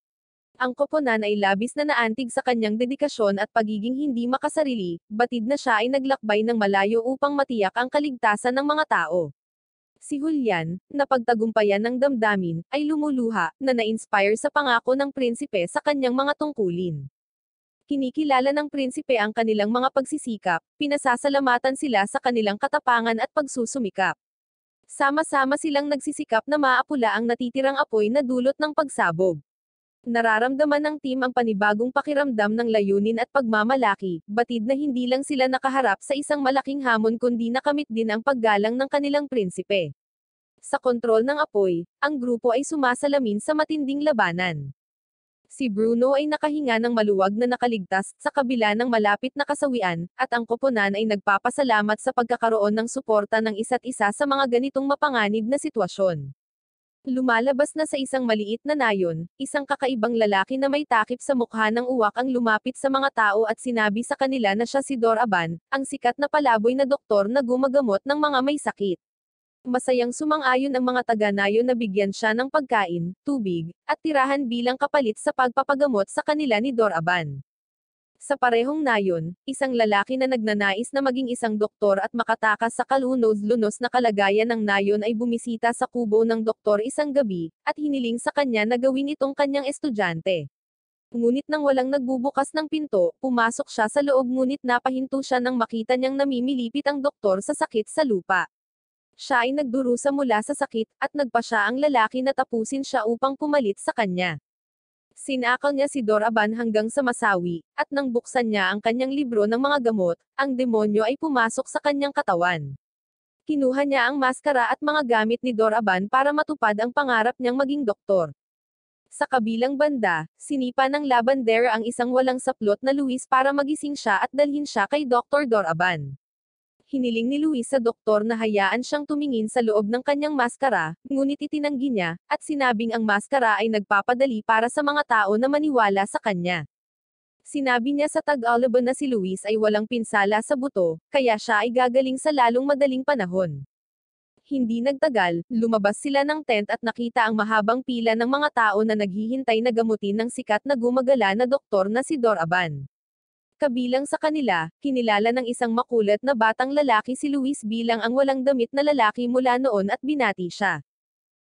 S1: Ang koponan ay labis na naantig sa kanyang dedikasyon at pagiging hindi makasarili, batid na siya ay naglakbay ng malayo upang matiyak ang kaligtasan ng mga tao. Si Julian, na pagtagumpayan ng damdamin, ay lumuluha, na na-inspire sa pangako ng prinsipe sa kanyang mga tungkulin. Kinikilala ng prinsipe ang kanilang mga pagsisikap, pinasasalamatan sila sa kanilang katapangan at pagsusumikap. Sama-sama silang nagsisikap na maapula ang natitirang apoy na dulot ng pagsabog. Nararamdaman ng team ang panibagong pakiramdam ng layunin at pagmamalaki, batid na hindi lang sila nakaharap sa isang malaking hamon kundi nakamit din ang paggalang ng kanilang prinsipe. Sa kontrol ng apoy, ang grupo ay sumasalamin sa matinding labanan. Si Bruno ay nakahinga ng maluwag na nakaligtas, sa kabila ng malapit na kasawian, at ang koponan ay nagpapasalamat sa pagkakaroon ng suporta ng isa't isa sa mga ganitong mapanganib na sitwasyon. Lumalabas na sa isang maliit na nayon, isang kakaibang lalaki na may takip sa mukha ng uwak ang lumapit sa mga tao at sinabi sa kanila na siya si Dor Aban, ang sikat na palaboy na doktor na gumagamot ng mga may sakit. Masayang sumang-ayon ang mga taga-nayon na bigyan siya ng pagkain, tubig, at tirahan bilang kapalit sa pagpapagamot sa kanila ni Dor Aban. Sa parehong nayon, isang lalaki na nagnanais na maging isang doktor at makatakas sa kalunos-lunos na kalagayan ng nayon ay bumisita sa kubo ng doktor isang gabi, at hiniling sa kanya na gawin itong kanyang estudyante. Ngunit nang walang nagbubukas ng pinto, pumasok siya sa loob ngunit napahinto siya nang makita niyang namimilipit ang doktor sa sakit sa lupa. Siya ay nagdurusa mula sa sakit, at nagpa siya ang lalaki na tapusin siya upang pumalit sa kanya. Sinakal niya si Dor Aban hanggang sa masawi, at nang buksan niya ang kanyang libro ng mga gamot, ang demonyo ay pumasok sa kanyang katawan. Kinuha niya ang maskara at mga gamit ni Dor Aban para matupad ang pangarap niyang maging doktor. Sa kabilang banda, sinipa ng labandera ang isang walang saplot na Luis para magising siya at dalhin siya kay Dr. Dor Aban. Hiniling ni Luis sa doktor na hayaan siyang tumingin sa loob ng kanyang maskara, ngunit itinanggi niya, at sinabing ang maskara ay nagpapadali para sa mga tao na maniwala sa kanya. Sinabi niya sa Tagalog na si Luis ay walang pinsala sa buto, kaya siya ay gagaling sa lalong madaling panahon. Hindi nagtagal, lumabas sila ng tent at nakita ang mahabang pila ng mga tao na naghihintay na gamutin ng sikat na gumagala na doktor na si Dor Aban. Kabilang sa kanila, kinilala ng isang makulat na batang lalaki si Luis bilang ang walang damit na lalaki mula noon at binati siya.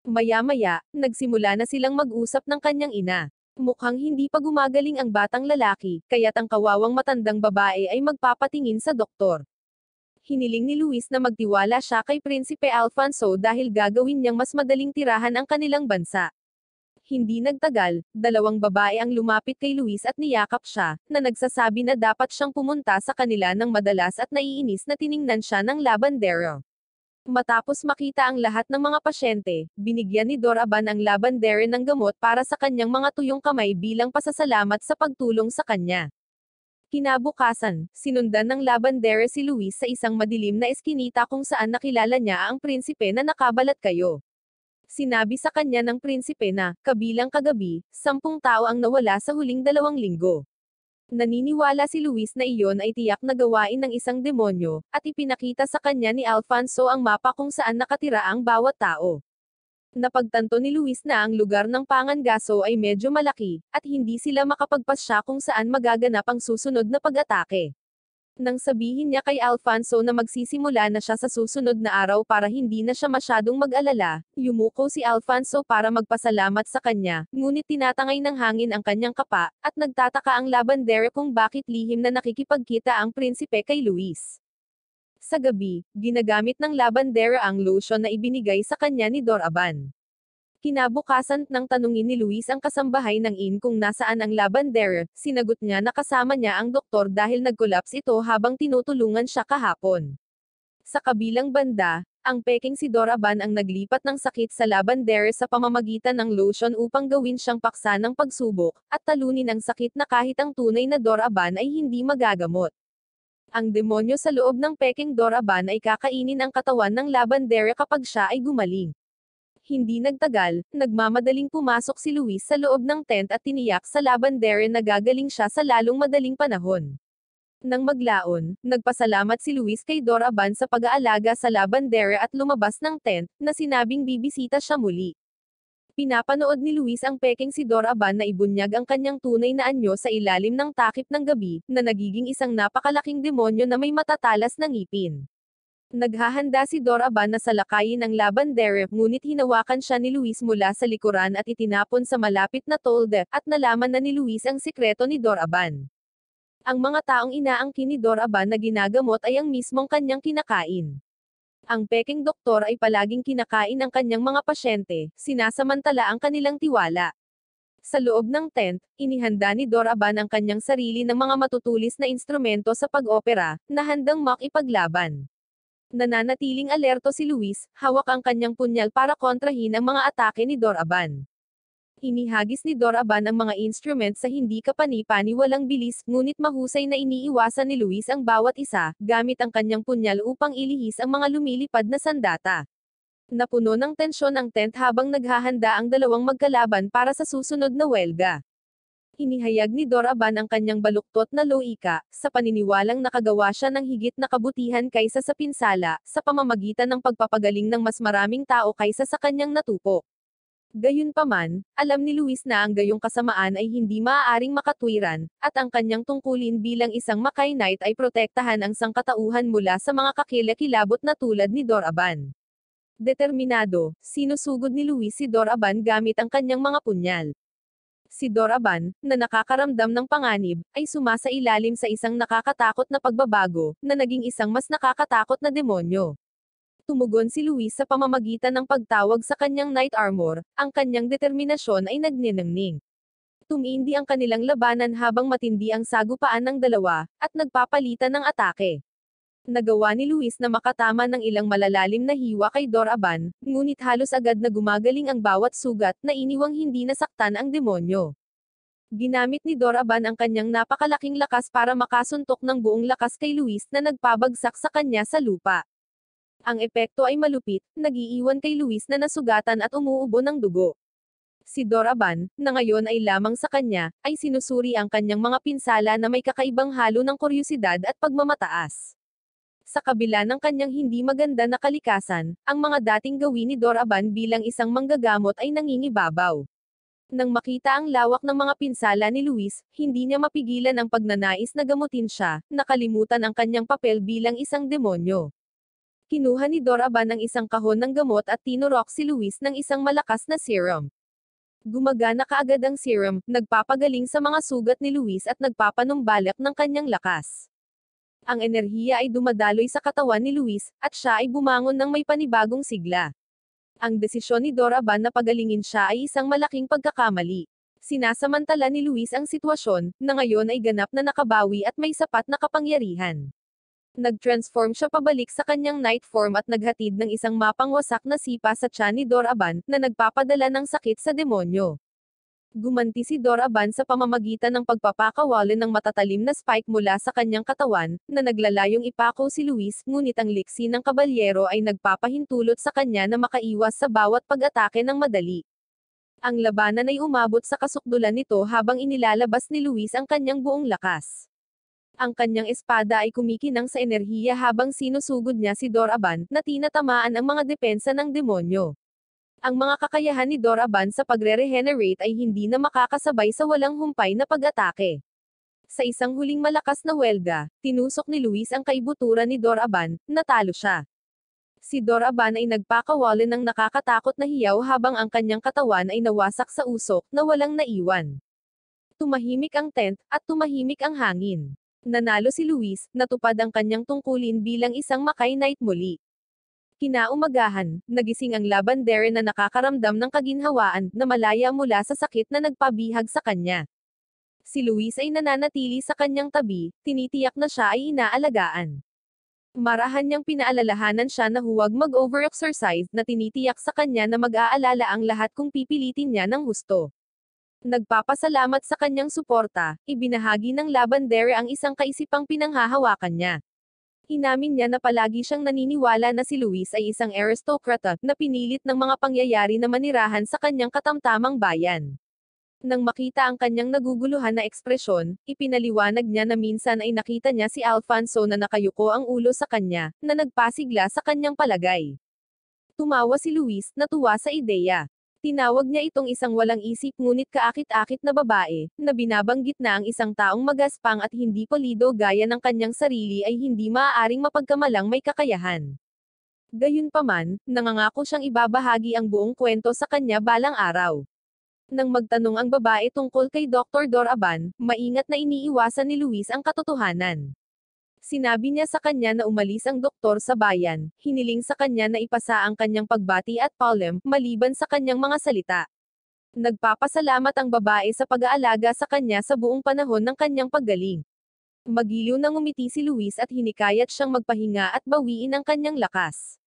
S1: Maya-maya, nagsimula na silang mag-usap ng kanyang ina. Mukhang hindi pa gumagaling ang batang lalaki, kaya't ang kawawang matandang babae ay magpapatingin sa doktor. Hiniling ni Luis na magtiwala siya kay Prinsipe Alfonso dahil gagawin niyang mas madaling tirahan ang kanilang bansa. Hindi nagtagal, dalawang babae ang lumapit kay Luis at niyakap siya, na nagsasabi na dapat siyang pumunta sa kanila ng madalas at naiinis na tiningnan siya ng labandero. Matapos makita ang lahat ng mga pasyente, binigyan ni Doraban ang labandere ng gamot para sa kanyang mga tuyong kamay bilang pasasalamat sa pagtulong sa kanya. Kinabukasan, sinundan ng labandere si Luis sa isang madilim na eskinita kung saan nakilala niya ang prinsipe na nakabalat kayo. Sinabi sa kanya ng prinsipe na, kabilang kagabi, 10 tao ang nawala sa huling 2 linggo. Naniniwala si Luis na iyon ay tiyak na gawain ng isang demonyo, at ipinakita sa kanya ni Alfonso ang mapa kung saan nakatira ang bawat tao. Napagtanto ni Luis na ang lugar ng Pangangaso ay medyo malaki, at hindi sila makapagpasya kung saan magaganap ang susunod na pag-atake. Nang sabihin niya kay Alfonso na magsisimula na siya sa susunod na araw para hindi na siya masyadong mag-alala, yumuko si Alfonso para magpasalamat sa kanya, ngunit tinatangay ng hangin ang kanyang kapa, at nagtataka ang labandere kung bakit lihim na nakikipagkita ang prinsipe kay Luis. Sa gabi, ginagamit ng labandere ang lotion na ibinigay sa kanya ni Doraban. Kinabukasan nang tanungin ni Luis ang kasambahay ng inn kung nasaan ang labandere, sinagot niya na kasama niya ang doktor dahil nag-collapse ito habang tinutulungan siya kahapon. Sa kabilang banda, ang peking si Doraban ang naglipat ng sakit sa labandere sa pamamagitan ng lotion upang gawin siyang paksa ng pagsubok, at talunin ang sakit na kahit ang tunay na Doraban ay hindi magagamot. Ang demonyo sa loob ng peking Doraban ay kakainin ang katawan ng labandere kapag siya ay gumaling. Hindi nagtagal, nagmamadaling pumasok si Luis sa loob ng tent at tiniyak sa labandere na gagaling siya sa lalong madaling panahon. Nang maglaon, nagpasalamat si Luis kay Doraban sa pag-aalaga sa labandere at lumabas ng tent, na sinabing bibisita siya muli. Pinapanood ni Luis ang peking si Doraban na ibunyag ang kanyang tunay na anyo sa ilalim ng takip ng gabi, na nagiging isang napakalaking demonyo na may matatalas na ngipin. Naghahanda si Doraban na salakayin ang labandere, ngunit hinawakan siya ni Luis mula sa likuran at itinapon sa malapit na tolde, at nalaman na ni Luis ang sikreto ni Doraban. Ang mga taong inaangkin ni Doraban na ginagamot ay ang mismong kanyang kinakain. Ang peking doktor ay palaging kinakain ang kanyang mga pasyente, sinasamantala ang kanilang tiwala. Sa loob ng tent, inihanda ni Doraban ang kanyang sarili ng mga matutulis na instrumento sa pag-opera, na handang makipaglaban. Nananatiling alerto si Luis, hawak ang kanyang punyal para kontrahin ang mga atake ni Doraban. Inihagis ni Doraban ang mga instrument sa hindi kapani-paniwalang bilis, ngunit mahusay na iniiwasan ni Luis ang bawat isa, gamit ang kanyang punyal upang ilihis ang mga lumilipad na sandata. Napuno ng tensyon ang tent habang naghahanda ang dalawang magkalaban para sa susunod na welga. Inihayag ni Doraban ang kanyang baluktot na loika, sa paniniwalang nakagawa siya ng higit na kabutihan kaysa sa pinsala, sa pamamagitan ng pagpapagaling ng mas maraming tao kaysa sa kanyang natupo. Gayunpaman, alam ni Luis na ang gayong kasamaan ay hindi maaaring makatwiran, at ang kanyang tungkulin bilang isang Mackay Knight ay protektahan ang sangkatauhan mula sa mga kakilakilabot na tulad ni Doraban. Determinado, sinusugod ni Luis si Doraban gamit ang kanyang mga punyal. Si Doraban, na nakakaramdam ng panganib, ay sumasailalim sa isang nakakatakot na pagbabago, na naging isang mas nakakatakot na demonyo. Tumugon si Luis sa pamamagitan ng pagtawag sa kanyang knight armor, ang kanyang determinasyon ay nagniningning. Tumindi ang kanilang labanan habang matindi ang sagupaan ng dalawa, at nagpapalitan ng atake. Nagawa ni Luis na makatama ng ilang malalalim na hiwa kay Doraban, ngunit halos agad na gumagaling ang bawat sugat, na iniwang hindi nasaktan ang demonyo. Ginamit ni Doraban ang kanyang napakalaking lakas para makasuntok ng buong lakas kay Luis na nagpabagsak sa kanya sa lupa. Ang epekto ay malupit, nag-iiwan kay Luis na nasugatan at umuubo ng dugo. Si Doraban, na ngayon ay lamang sa kanya, ay sinusuri ang kanyang mga pinsala na may kakaibang halo ng kuryosidad at pagmamataas. Sa kabila ng kanyang hindi maganda na kalikasan, ang mga dating gawin ni Doraban bilang isang manggagamot ay nangingibabaw. Nang makita ang lawak ng mga pinsala ni Luis, hindi niya mapigilan ang pagnanais na gamutin siya, nakalimutan ang kanyang papel bilang isang demonyo. Kinuha ni Doraban ang isang kahon ng gamot at tinurok si Luis ng isang malakas na serum. Gumagana kaagad ang serum, nagpapagaling sa mga sugat ni Luis at nagpapanumbalik ng kanyang lakas. Ang enerhiya ay dumadaloy sa katawan ni Luis, at siya ay bumangon ng may panibagong sigla. Ang desisyon ni Doraban na pagalingin siya ay isang malaking pagkakamali. Sinasamantala ni Luis ang sitwasyon, na ngayon ay ganap na nakabawi at may sapat na kapangyarihan. Nag-transform siya pabalik sa kanyang night form at naghatid ng isang mapangwasak na sipa sa tiyan ni Doraban, na nagpapadala ng sakit sa demonyo. Gumanti si Doraban sa pamamagitan ng pagpapakawalan ng matatalim na spike mula sa kanyang katawan, na naglalayong ipako si Luis, ngunit ang liksi ng kabalyero ay nagpapahintulot sa kanya na makaiwas sa bawat pag-atake ng madali. Ang labanan ay umabot sa kasukdulan nito habang inilalabas ni Luis ang kanyang buong lakas. Ang kanyang espada ay kumikinang sa enerhiya habang sinusugod niya si Doraban, na tinatamaan ang mga depensa ng demonyo. Ang mga kakayahan ni Doraban sa pagre-regenerate ay hindi na makakasabay sa walang humpay na pag-atake. Sa isang huling malakas na welga, tinusok ni Luis ang kaibuturan ni Doraban, natalo siya. Si Doraban ay nagpakawalan ng nakakatakot na hiyaw habang ang kanyang katawan ay nawasak sa usok, na walang naiwan. Tumahimik ang tent, at tumahimik ang hangin. Nanalo si Luis, natupad ang kanyang tungkulin bilang isang Makai Knight muli. Kinaumagahan, nagising ang labandere na nakakaramdam ng kaginhawaan, na malaya mula sa sakit na nagpabihag sa kanya. Si Luis ay nananatili sa kanyang tabi, tinitiyak na siya ay inaalagaan. Marahan niyang pinaalalahanan siya na huwag mag-over-exercise, na tinitiyak sa kanya na mag-aalala ang lahat kung pipilitin niya ng husto. Nagpapasalamat sa kanyang suporta, ibinahagi ng labandere ang isang kaisipang pinanghahawakan niya. Inamin niya na palagi siyang naniniwala na si Luis ay isang aristokrata, na pinilit ng mga pangyayari na manirahan sa kanyang katamtamang bayan. Nang makita ang kanyang naguguluhan na ekspresyon, ipinaliwanag niya na minsan ay nakita niya si Alfonso na nakayuko ang ulo sa kanya, na nagpasigla sa kanyang palagay. Tumawa si Luis, natuwa sa ideya. Tinawag niya itong isang walang isip ngunit kaakit-akit na babae, na binabanggit na ang isang taong magaspang at hindi polido gaya ng kanyang sarili ay hindi maaaring mapagkamalang may kakayahan. Gayunpaman, nangangako siyang ibabahagi ang buong kwento sa kanya balang araw. Nang magtanong ang babae tungkol kay Dr. Doraban, maingat na iniiwasan ni Luis ang katotohanan. Sinabi niya sa kanya na umalis ang doktor sa bayan, hiniling sa kanya na ipasa ang kanyang pagbati at palem, maliban sa kanyang mga salita. Nagpapasalamat ang babae sa pag-aalaga sa kanya sa buong panahon ng kanyang paggaling. Magiliw na ngumiti si Luis at hinikayat siyang magpahinga at bawiin ang kanyang lakas.